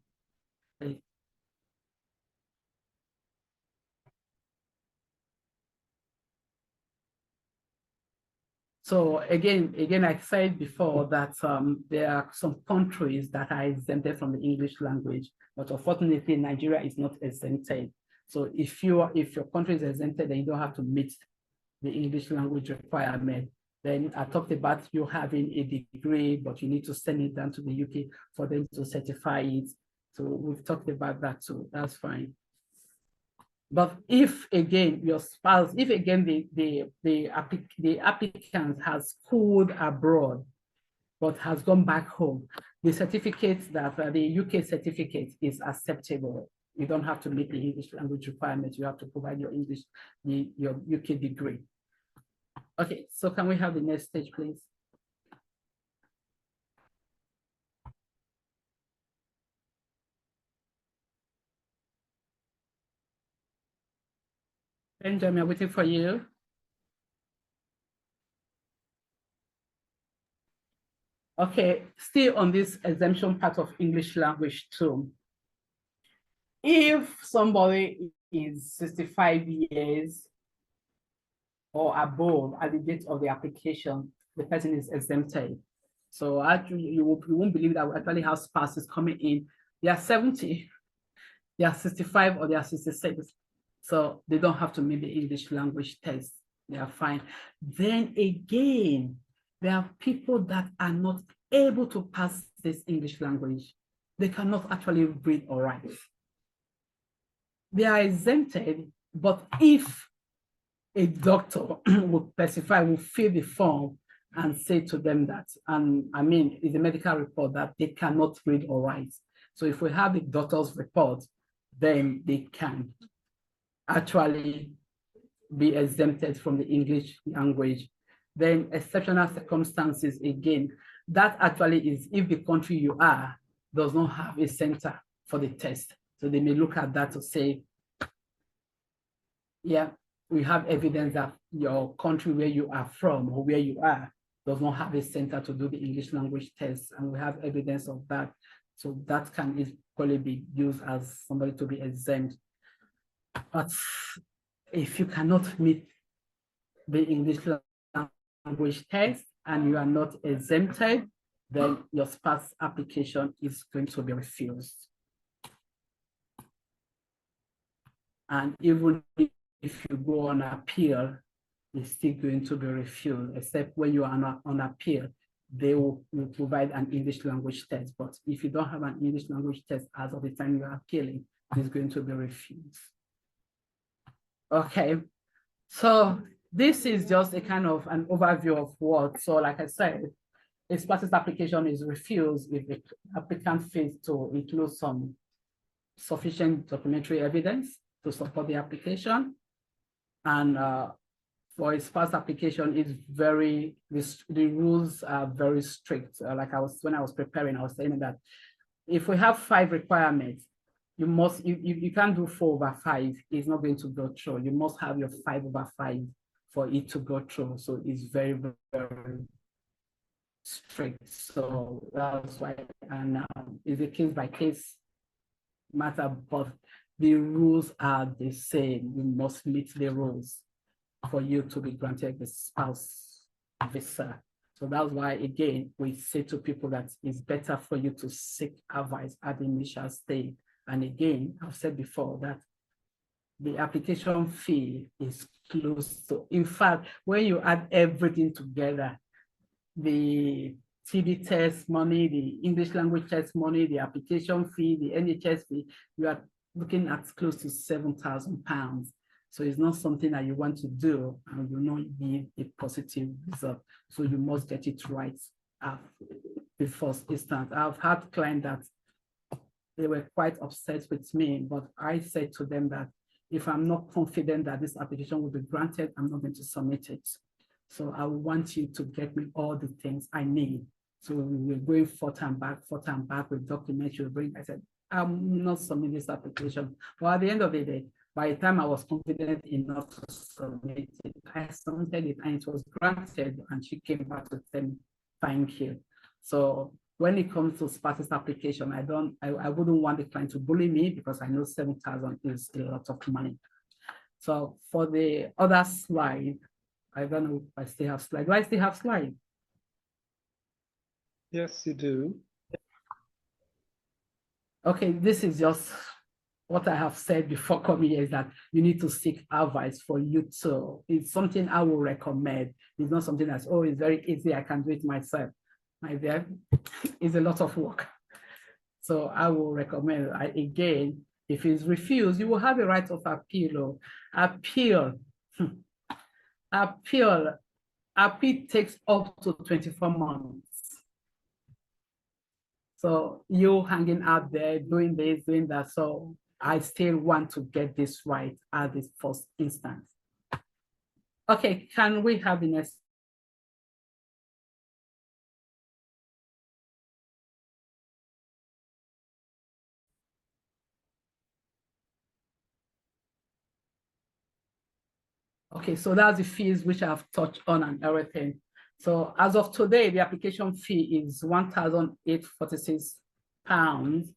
So again, I said before that there are some countries that are exempted from the English language, but unfortunately, Nigeria is not exempted. So if your country is exempted, then you don't have to meet the English language requirement. Then I talked about you having a degree, but you need to send it down to the UK for them to certify it. So we've talked about that too. That's fine. But if again your spouse, if again the applicant has schooled abroad, but has gone back home, the certificate that the UK certificate is acceptable. You don't have to meet the English language requirement. You have to provide your your UK degree. Okay, so can we have the next stage, please? Benjamin, I'm waiting for you. Okay, still on this exemption part of English language too. If somebody is 65 years or above at the date of the application, the person is exempted. So actually, you won't believe that we actually have spouses coming in. They are 70, they are 65, or they are 66. So they don't have to meet the English language test. They are fine. Then again, there are people that are not able to pass this English language. They cannot actually read or write. They are exempted, but if a doctor would specify, will fill the form and say to them that, and I mean, it's a medical report that they cannot read or write. So if we have the doctor's report, then they can actually be exempted from the English language. Then exceptional circumstances, again, that actually is if the country you are does not have a center for the test. So they may look at that to say, yeah, we have evidence that your country where you are from or where you are does not have a center to do the English language test. And we have evidence of that. So that can equally be used as somebody to be exempt. But if you cannot meet the English language test and you are not exempted, then your spouse application is going to be refused. And even if you go on appeal, it's still going to be refused, except when you are on appeal, they will provide an English language test. But if you don't have an English language test as of the time you are appealing, it's going to be refused. Okay, so this is just a kind of an overview of what. So like I said, a spouse's application is refused if the applicant fails to include some sufficient documentary evidence to support the application. And for a spouse application, the rules are very strict. When I was preparing, I was saying that if we have 5 requirements, you can't do 4/5. It's not going to go through. You must have your 5/5 for it to go through. So it's very, very strict. So that's why, and it's a case by case matter, but the rules are the same. You must meet the rules for you to be granted the spouse visa. So that's why, again, we say to people that it's better for you to seek advice at the initial stage. And again, I've said before that the application fee is close to, in fact, when you add everything together, the TB test money, the English language test money, the application fee, the NHS fee, you are looking at close to £7,000. So it's not something that you want to do and will not give a positive result. So you must get it right at the first instance. I've had clients that they were quite upset with me, but I said to them that if I'm not confident that this application will be granted, I'm not going to submit it. So I want you to get me all the things I need. So we were going forth and back with documents you bring. I said, I'm not submitting this application. But at the end of the day, by the time I was confident enough to submit it, I submitted it and it was granted, and she came back to tell me, thank you. So when it comes to spouse's application, I wouldn't want the client to bully me, because I know 7,000 is a lot of money. So for the other slide, I don't know if I still have slide. Do I still have slide? Yes, you do. Okay, this is just what I have said before coming here, is that you need to seek advice for you to. It's something I will recommend. It's not something that's, oh, it's very easy, I can do it myself. My dear, it's a lot of work. So I will recommend, again, if it's refused, you will have a right of appeal. Appeal takes up to 24 months. So you hanging out there, doing this, doing that. So I still want to get this right at this first instance. Okay, can we have the next? Okay, so that's the fees which I've touched on and everything. So as of today, the application fee is £1,846.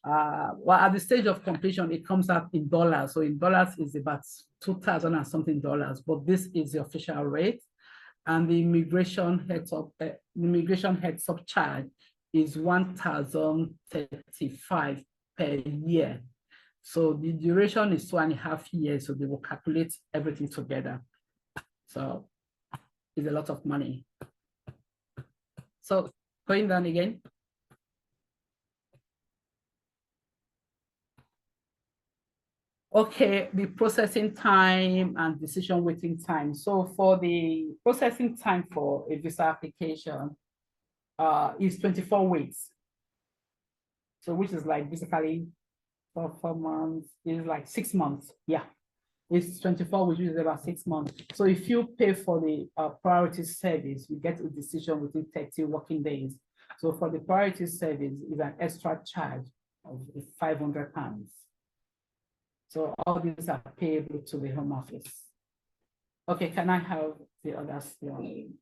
Well, at the stage of completion, it comes out in dollars. So in dollars is about 2,000 and something dollars, but this is the official rate. And the immigration heads up charge is 1,035 per year. So the duration is 2.5 years. So they will calculate everything together. So it's a lot of money. So going down again. Okay, the processing time and decision waiting time. So for the processing time for a visa application is 24 weeks. So which is like basically 4 months, is like 6 months. Yeah, it's 24 weeks, which is about 6 months. So if you pay for the priority service, you get a decision within 30 working days. So for the priority service is an extra charge of £500. So all these are payable to the Home Office. Okay, can I have the other slide?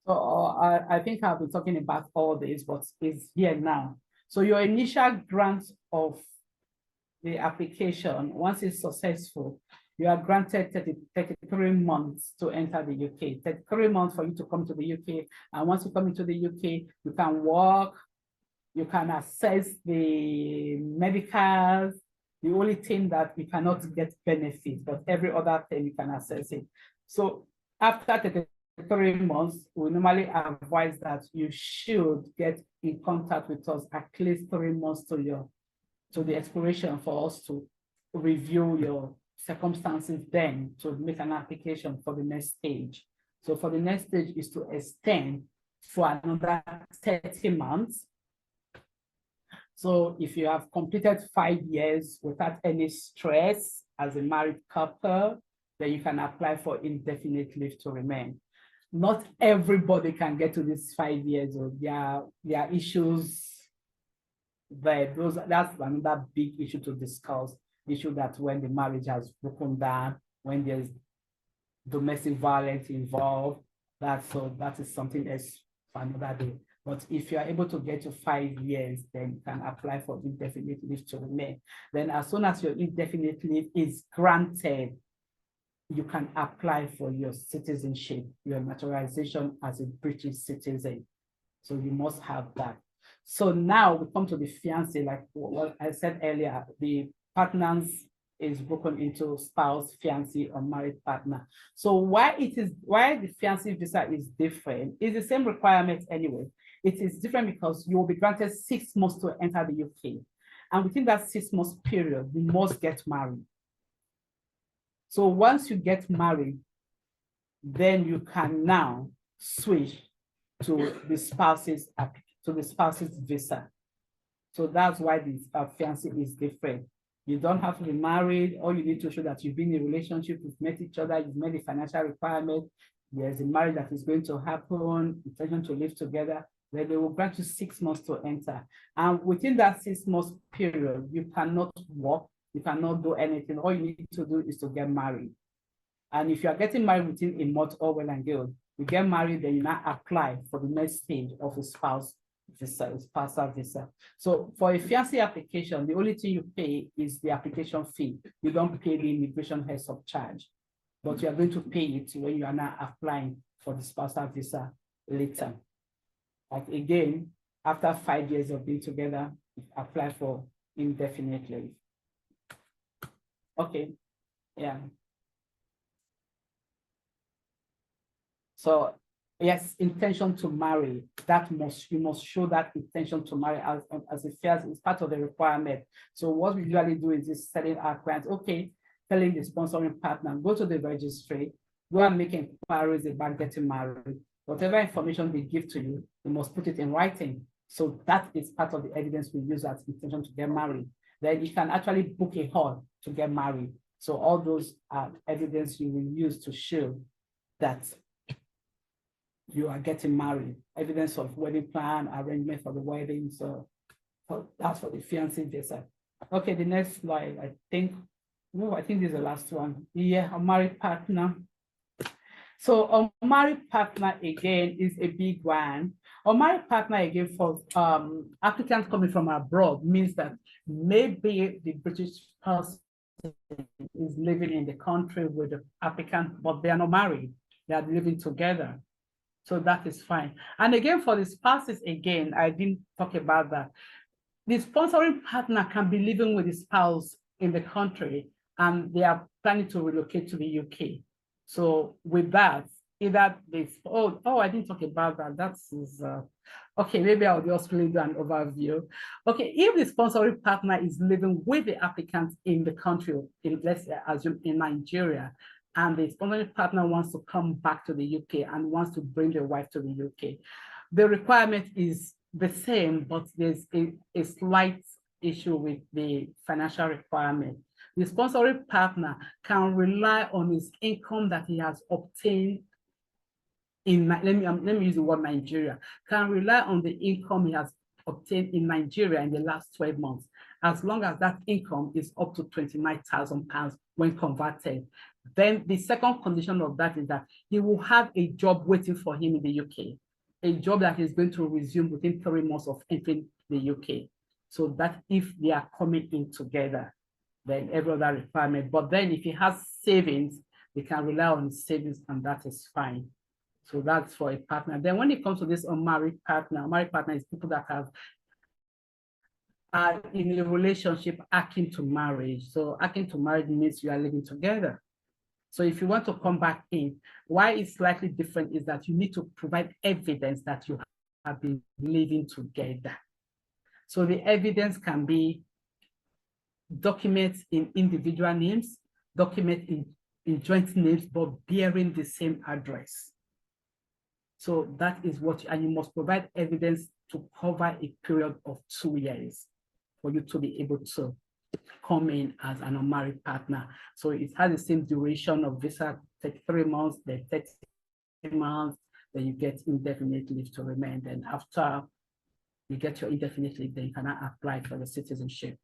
So I think I've been talking about all this, but it's here now. So your initial grant of the application, once it's successful, you are granted 33 months to enter the UK, 33 months for you to come to the UK. And once you come into the UK, you can work, you can access the medicals. The only thing that you cannot get benefits, but every other thing you can access it. So after 33 months, we normally advise that you should get in contact with us at least 3 months to the expiration for us to review your circumstances, then to make an application for the next stage. So for the next stage is to extend for another 30 months. So if you have completed 5 years without any stress as a married couple, then you can apply for indefinite leave to remain. Not everybody can get to this 5 years, or there are issues there. That's another big issue to discuss. Issue that when the marriage has broken down, when there's domestic violence involved, that is something else for another day. But if you are able to get to 5 years, then you can apply for indefinite leave to remain. Then as soon as your indefinite leave is granted, you can apply for your citizenship, your naturalization as a British citizen. So you must have that. So now we come to the fiancé, like what I said earlier, the partners is broken into spouse, fiancé, or married partner. So why the fiancé visa is different, it's the same requirement anyway. It is different because you will be granted 6 months to enter the UK. And within that 6 months period, you must get married. So once you get married, then you can now switch to the spouse's visa. So that's why the fiancé is different. You don't have to be married. All you need to show that you've been in a relationship, you've met each other, you've met the financial requirement, there's a marriage that is going to happen, intention to live together, then they will grant you 6 months to enter. And within that 6 months period, you cannot work, you cannot do anything. All you need to do is to get married. And if you are getting married within a month, all well and good, you get married, then you now apply for the next stage of a spouse visa, a spousal visa. So for a fiancé application, the only thing you pay is the application fee. You don't pay the immigration heads of charge, but you are going to pay it when you are now applying for the spousal visa later. Like again, after 5 years of being together, apply for indefinite leave. Okay, yeah. So yes, intention to marry, you must show that intention to marry as a fiancé is part of the requirement. So what we usually do is just telling our clients, okay, telling the sponsoring partner, go to the registry, go and make inquiries about getting married. Whatever information they give to you, you must put it in writing. So that is part of the evidence we use as intention to get married. Then you can actually book a hall to get married. So all those are evidence you will use to show that you are getting married, evidence of wedding plan, arrangement for the wedding. So that's for the fiancé visa. Okay, the next slide, I think this is the last one. Yeah, a married partner. So a married partner again is a big one. A married partner again for applicants coming from abroad means that maybe the British person is living in the country with the applicant, but they are not married. They are living together. So that is fine. And again, for the spouses, again, I didn't talk about that. The sponsoring partner can be living with the spouse in the country, and they are planning to relocate to the UK. So with that, either this, I didn't talk about that. That's okay, maybe I'll just really do an overview. Okay, if the sponsoring partner is living with the applicant in the country, let's assume in Nigeria, and the sponsoring partner wants to come back to the UK and wants to bring their wife to the UK, the requirement is the same, but there's a slight issue with the financial requirement. The sponsoring partner can rely on his income that he has obtained in, let me use the word Nigeria, can rely on the income he has obtained in Nigeria in the last 12 months, as long as that income is up to £29,000 when converted. Then the second condition of that is that he will have a job waiting for him in the UK, a job that he's going to resume within 3 months of entering the UK. So that if they are coming in together, then every other requirement. But then if he has savings, they can rely on his savings, and that is fine. So that's for a partner. Then when it comes to this unmarried partner, married partner is people that are in a relationship akin to marriage. So akin to marriage means you are living together. So if you want to come back in, why it's slightly different is that you need to provide evidence that you have been living together. So the evidence can be documents in individual names, documents in joint names, but bearing the same address. So that is what, and you must provide evidence to cover a period of 2 years for you to be able to come in as an unmarried partner. So it has the same duration of visa, 33 months, then 30 months, then you get indefinite leave to remain. Then after you get your indefinite leave, then you cannot apply for the citizenship.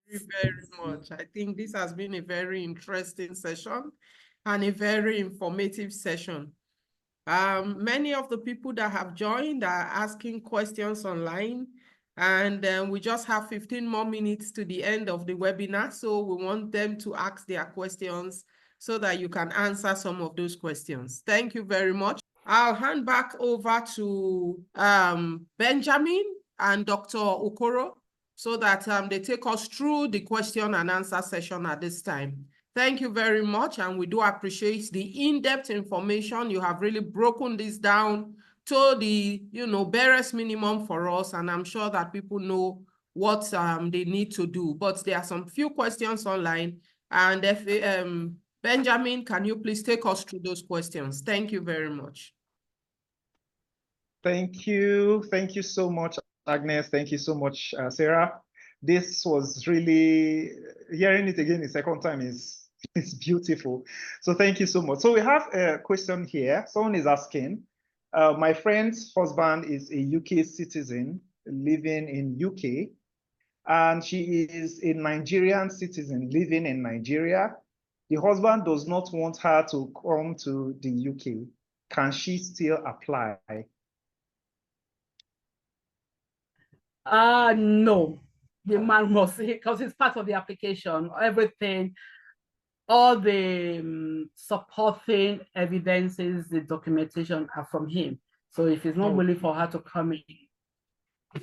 Very much. I think this has been a very interesting session and a very informative session. Many of the people that have joined are asking questions online, and we just have 15 more minutes to the end of the webinar. So we want them to ask their questions so that you can answer some of those questions. Thank you very much. I'll hand back over to Benjamin and Dr. Okoro so that they take us through the question and answer session at this time. Thank you very much, and we do appreciate the in-depth information. You have really broken this down to the, barest minimum for us, and I'm sure that people know what they need to do. But there are some few questions online, and if Benjamin, can you please take us through those questions? Thank you very much. Thank you. Thank you so much, Agnes. Thank you so much, Sarah. This was really, hearing it again the second time it's beautiful. So thank you so much. So we have a question here. Someone is asking, my friend's husband is a UK citizen living in UK, and she is a Nigerian citizen living in Nigeria. The husband does not want her to come to the UK. Can she still apply? No, the man must, because it's part of the application, everything, all the supporting evidences, the documentation are from him. So if it's not willing for her to come in,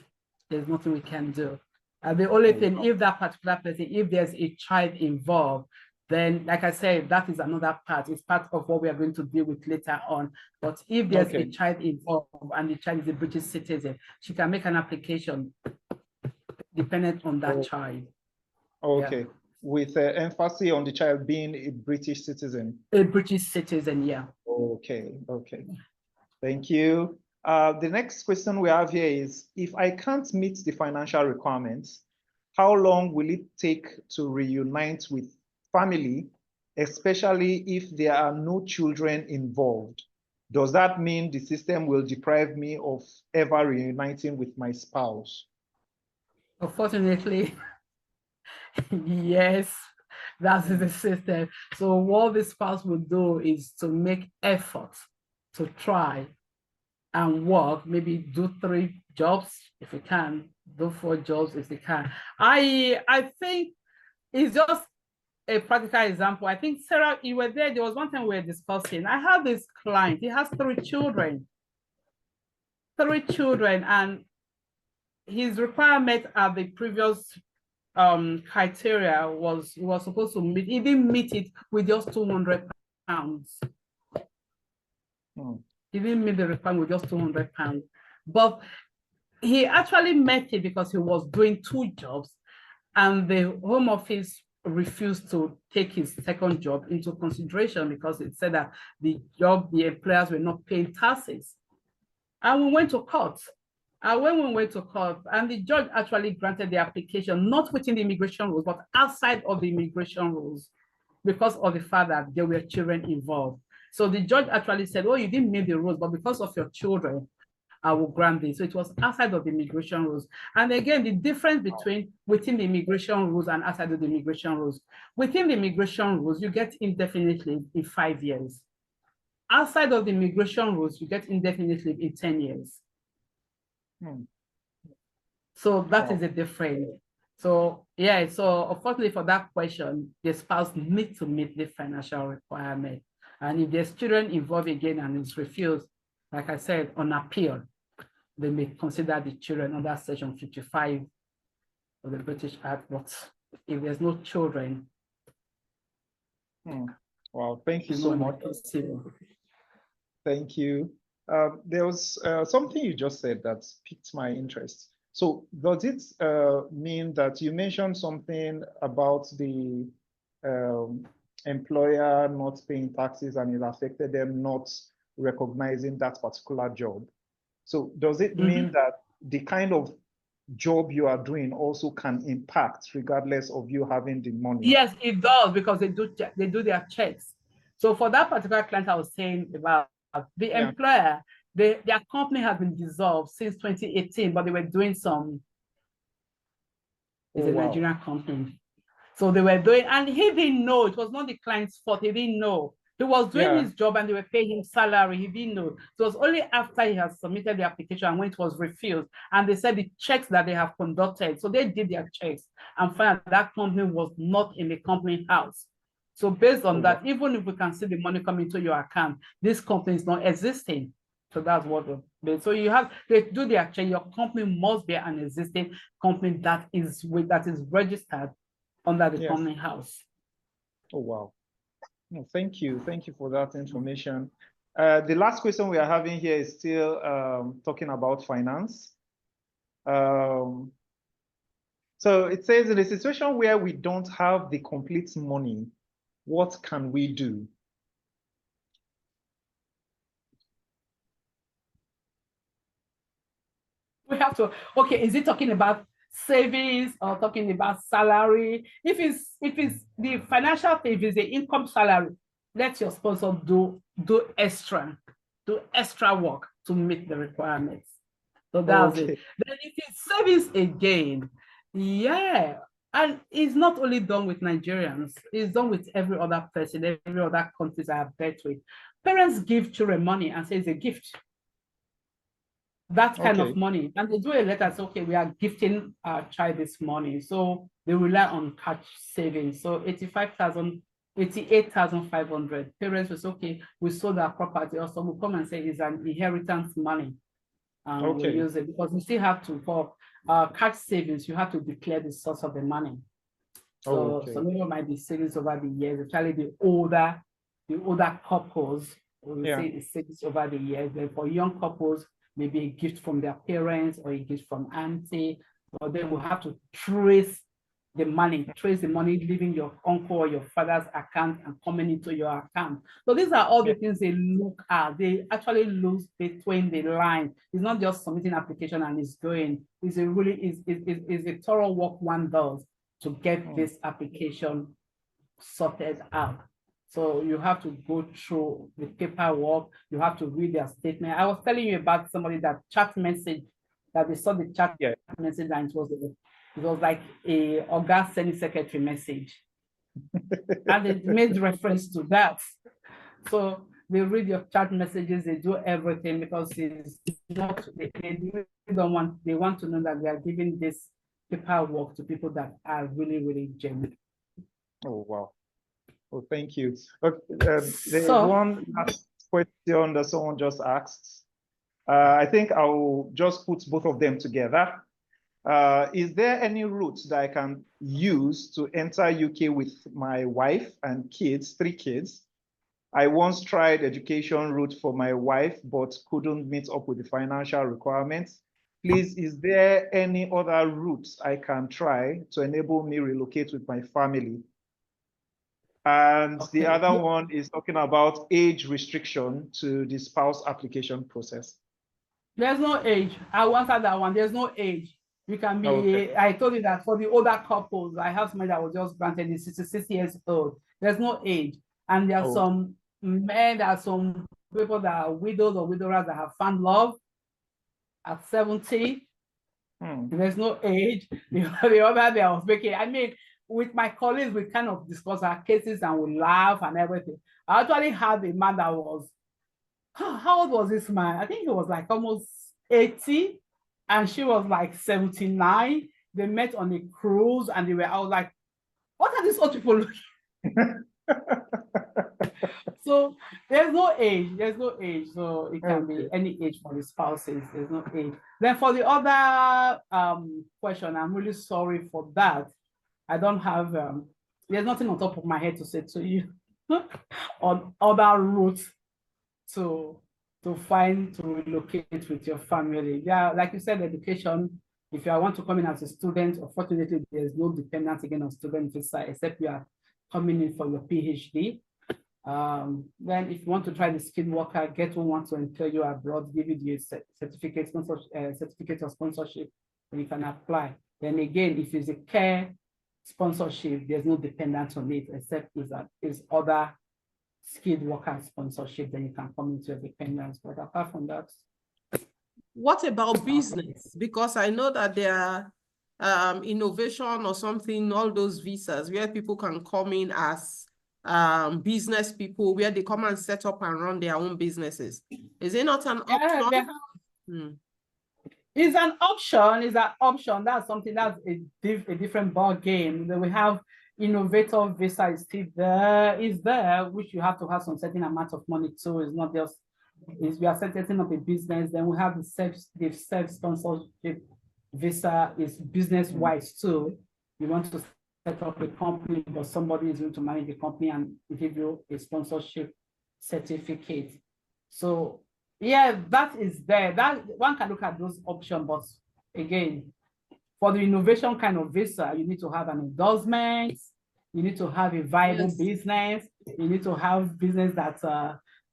there's nothing we can do. The only thing, if that particular person, if there's a child involved, then, like I said, that is another part. It's part of what we are going to deal with later on. But if there's a child involved and the child is a British citizen, she can make an application dependent on that child. Okay. Yeah. With emphasis on the child being a British citizen. A British citizen, yeah. Okay, okay. Thank you. The next question we have here is, if I can't meet the financial requirements, how long will it take to reunite with family, especially if there are no children involved? Does that mean the system will deprive me of ever reuniting with my spouse? Unfortunately, yes, that's the system. So what the spouse will do is to make effort to try and work, maybe do 3 jobs if you can, do 4 jobs if you can. I think it's just a practical example. I think, Sarah, you were there. There was one time we were discussing. I have this client. He has 3 children. 3 children, and his requirement at the previous criteria was he was supposed to meet. He didn't meet it with just £200. He didn't meet the requirement with just £200. But he actually met it because he was doing 2 jobs, and the Home Office refused to take his second job into consideration because it said that the employers were not paying taxes. And we went to court. And when we went to court, and the judge actually granted the application, not within the immigration rules, but outside of the immigration rules, because of the fact that there were children involved. So the judge actually said, oh, you didn't meet the rules, but because of your children, I will grant this. So it was outside of the immigration rules. And again, the difference between within the immigration rules and outside of the immigration rules. Within the immigration rules, you get indefinitely in 5 years. Outside of the immigration rules, you get indefinitely in 10 years. So that is a difference. So yeah, so unfortunately for that question, the spouse needs to meet the financial requirement. And if there's children involved again and it's refused, like I said, on appeal, they may consider the children under Section 55 of the British Act. But if there's no children, wow, thank you so much. Thank you. There was something you just said that piqued my interest. So does it mean that you mentioned something about the employer not paying taxes and it affected them not recognizing that particular job? So does it mean that the kind of job you are doing also can impact regardless of you having the money? Yes, it does, because they do their checks. So for that particular client I was saying about, the employer, their company has been dissolved since 2018, but they were doing some, it's a Nigerian company. So they were doing, and he didn't know, it was not the client's fault, he didn't know. He was doing Yeah. his job and they were paying him salary. He didn't know. So it was only after he had submitted the application and when it was refused, and they said the checks that they have conducted. So they did their checks and found that company was not in the company house. So based on that, even if we can see the money coming to your account, this company is not existing. So that's what so you have they do their check. Your company must be an existing company that is registered under the company house. Oh wow. No, thank you for that information. The last question we are having here is still talking about finance. So it says, in a situation where we don't have the complete money, what can we do? We have to, okay, is it talking about savings or talking about salary? If it's the financial thing, if it's the income salary, let your sponsor do extra work to meet the requirements. So that's it. Then if it's savings again, yeah. And it's not only done with Nigerians, it's done with every other person, every other countries I have dealt with. Parents give children money and say it's a gift. That kind of money, and they do a letter, say, okay, we are gifting our child this money. So they rely on cash savings. So 88,500. Parents will say, okay, we sold our property, or some will come and say it's an inheritance money. We use it because we still have to, for cash savings, you have to declare the source of the money. So some people might be savings over the years, especially the older couples, we say it's savings over the years. Then for young couples, maybe a gift from their parents or a gift from auntie, but then we'll have to trace the money leaving your uncle or your father's account and coming into your account. So these are all the things they look at. They actually look between the lines. It's not just submitting application and it's going. It's a thorough work one does to get this application sorted out. So you have to go through the paperwork. You have to read their statement. I was telling you about somebody that chat message, that they saw the chat message and it was like a August Senate secretary message. And it made reference to that. So they read your chat messages, they do everything because it's not, they want to know that they are giving this paperwork to people that are really, really genuine. Oh, wow. Oh, thank you. There's one last question that someone just asked. I think I'll just put both of them together. Is there any route that I can use to enter UK with my wife and kids, 3 kids? I once tried education route for my wife, but couldn't meet up with the financial requirements. Please, is there any other route I can try to enable me relocate with my family? And the other one is talking about age restriction to the spouse application process. There's no age. I will answer that one. There's no age. You can be, I told you that for the older couples, I have somebody that was just granted is 66 years old. There's no age. And there are some men, there are some people that are widows or widowers that have found love at 70. There's no age. The other day I was making, I mean, with my colleagues, we kind of discuss our cases and we laugh and everything. I actually had a man that was, how old was this man? I think he was like almost 80 and she was like 79. They met on a cruise and they were out like, what are these old people looking? So there's no age. So it can be any age for the spouses. There's no age. Then for the other question, I'm really sorry for that. I don't have, there's nothing on top of my head to say to you on other routes to relocate with your family. Yeah, like you said, education, if you want to come in as a student, unfortunately, there's no dependence again on student visa, except you are coming in for your PhD. Then if you want to try the skilled worker, get who wants to employ you abroad, give you the certificate of sponsorship, then you can apply. Then again, if it's a care sponsorship, there's no dependence on it, except is other skilled worker sponsorship, then you can come into your dependence. But apart from that. What about business? Because I know that there are innovation or something, all those visas where people can come in as business people where they come and set up and run their own businesses. Is it not an option? It's an option. It's an option. That's something that's a different ball game. Then we have innovator visa is still there. Is there, which you have to have some certain amount of money too. It's not just we are setting up a business. Then we have the self-sponsorship visa is business wise too. You want to set up a company, but somebody is going to manage the company and give you a sponsorship certificate. So yeah, that is there. That one can look at those options, but again, for the innovation kind of visa, you need to have an endorsement, you need to have a viable business, you need to have business that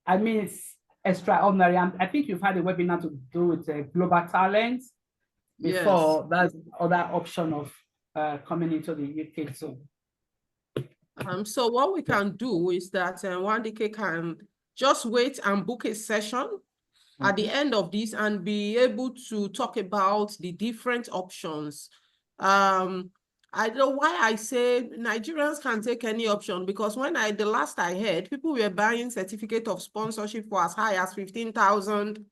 I mean, it's extraordinary. And I think you've had a webinar to do with global talent before. That's other option of coming into the UK too. So what we can do is that Wandike can just wait and book a session at the end of this and be able to talk about the different options. I don't know why I say Nigerians can take any option, because when the last I heard, people were buying certificate of sponsorship for as high as 15,000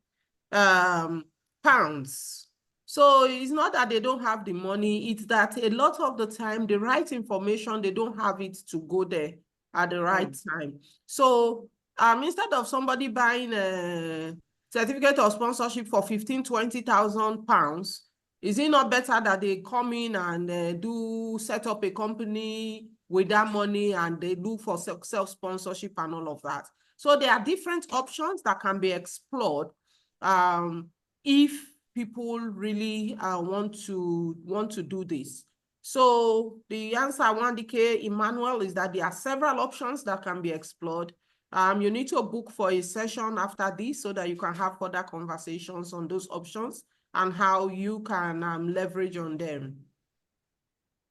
pounds. So it's not that they don't have the money, it's that a lot of the time, the right information, they don't have it to go there at the right time. So instead of somebody buying a certificate of sponsorship for 15,000–20,000 pounds, is it not better that they come in and set up a company with that money and they do for self-sponsorship and all of that? So there are different options that can be explored if people really want to do this. So the answer, Wandike Emmanuel, is that there are several options that can be explored. You need to book for a session after this so that you can have further conversations on those options and how you can leverage on them.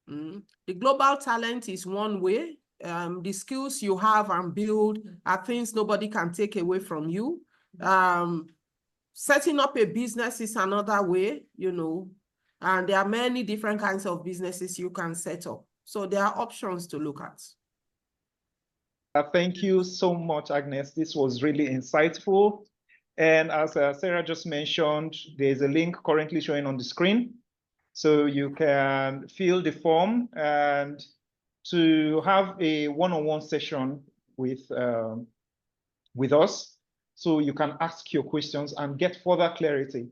The global talent is one way. The skills you have and build are things nobody can take away from you. Setting up a business is another way, and there are many different kinds of businesses you can set up. So there are options to look at. Thank you so much, Agnes. This was really insightful. And as Sarah just mentioned, there's a link currently showing on the screen. So you can fill the form and to have a one-on-one session with us. So you can ask your questions and get further clarity.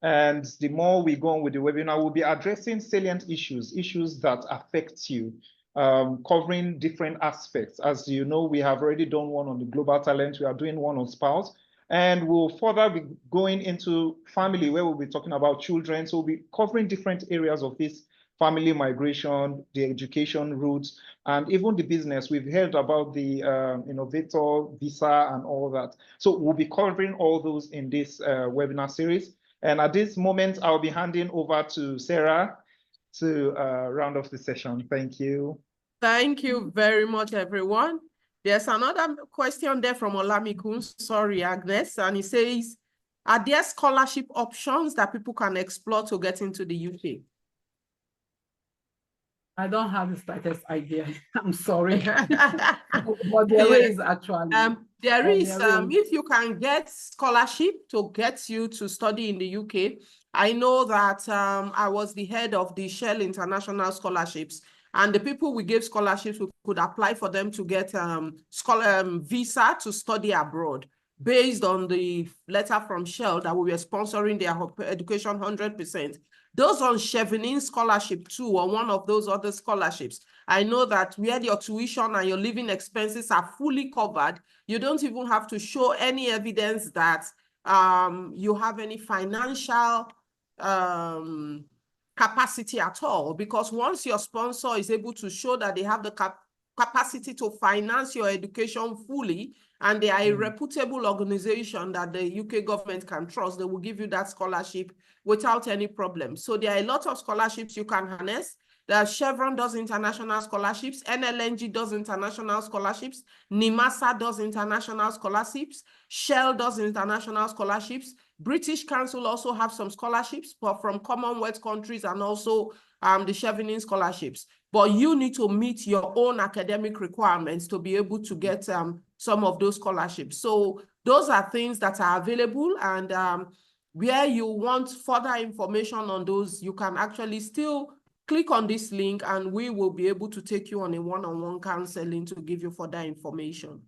And the more we go on with the webinar, we'll be addressing salient issues that affect you, covering different aspects. As you know, we have already done one on the global talent. We are doing one on spouse. And we'll further be going into family, where we'll be talking about children. So we'll be covering different areas of this family migration, the education routes, and even the business. We've heard about the innovator visa and all that. So we'll be covering all those in this webinar series. And at this moment, I'll be handing over to Sarah to round off the session. Thank you. Thank you very much, everyone. There's another question there from Olamikun. Sorry, Agnes. And he says, are there scholarship options that people can explore to get into the UK? I don't have the slightest idea. I'm sorry. But there is actually. There is, if you can get scholarship to get you to study in the UK. I know that I was the head of the Shell International Scholarships, and the people we gave scholarships, we could apply for them to get visa to study abroad based on the letter from Shell that we were sponsoring their education 100%. Those on Chevening scholarship too, or one of those other scholarships, I know that where your tuition and your living expenses are fully covered, you don't even have to show any evidence that you have any financial capacity at all, because once your sponsor is able to show that they have the capacity to finance your education fully, and they are a reputable organization that the UK government can trust, they will give you that scholarship without any problem. So there are a lot of scholarships you can harness. Chevron does international scholarships, NLNG does international scholarships, NIMASA does international scholarships, Shell does international scholarships, British Council also have some scholarships from Commonwealth countries and also the Chevening scholarships. but you need to meet your own academic requirements to be able to get some of those scholarships. So those are things that are available, and where you want further information on those, you can actually still click on this link and we will be able to take you on a one-on-one counseling to give you further information.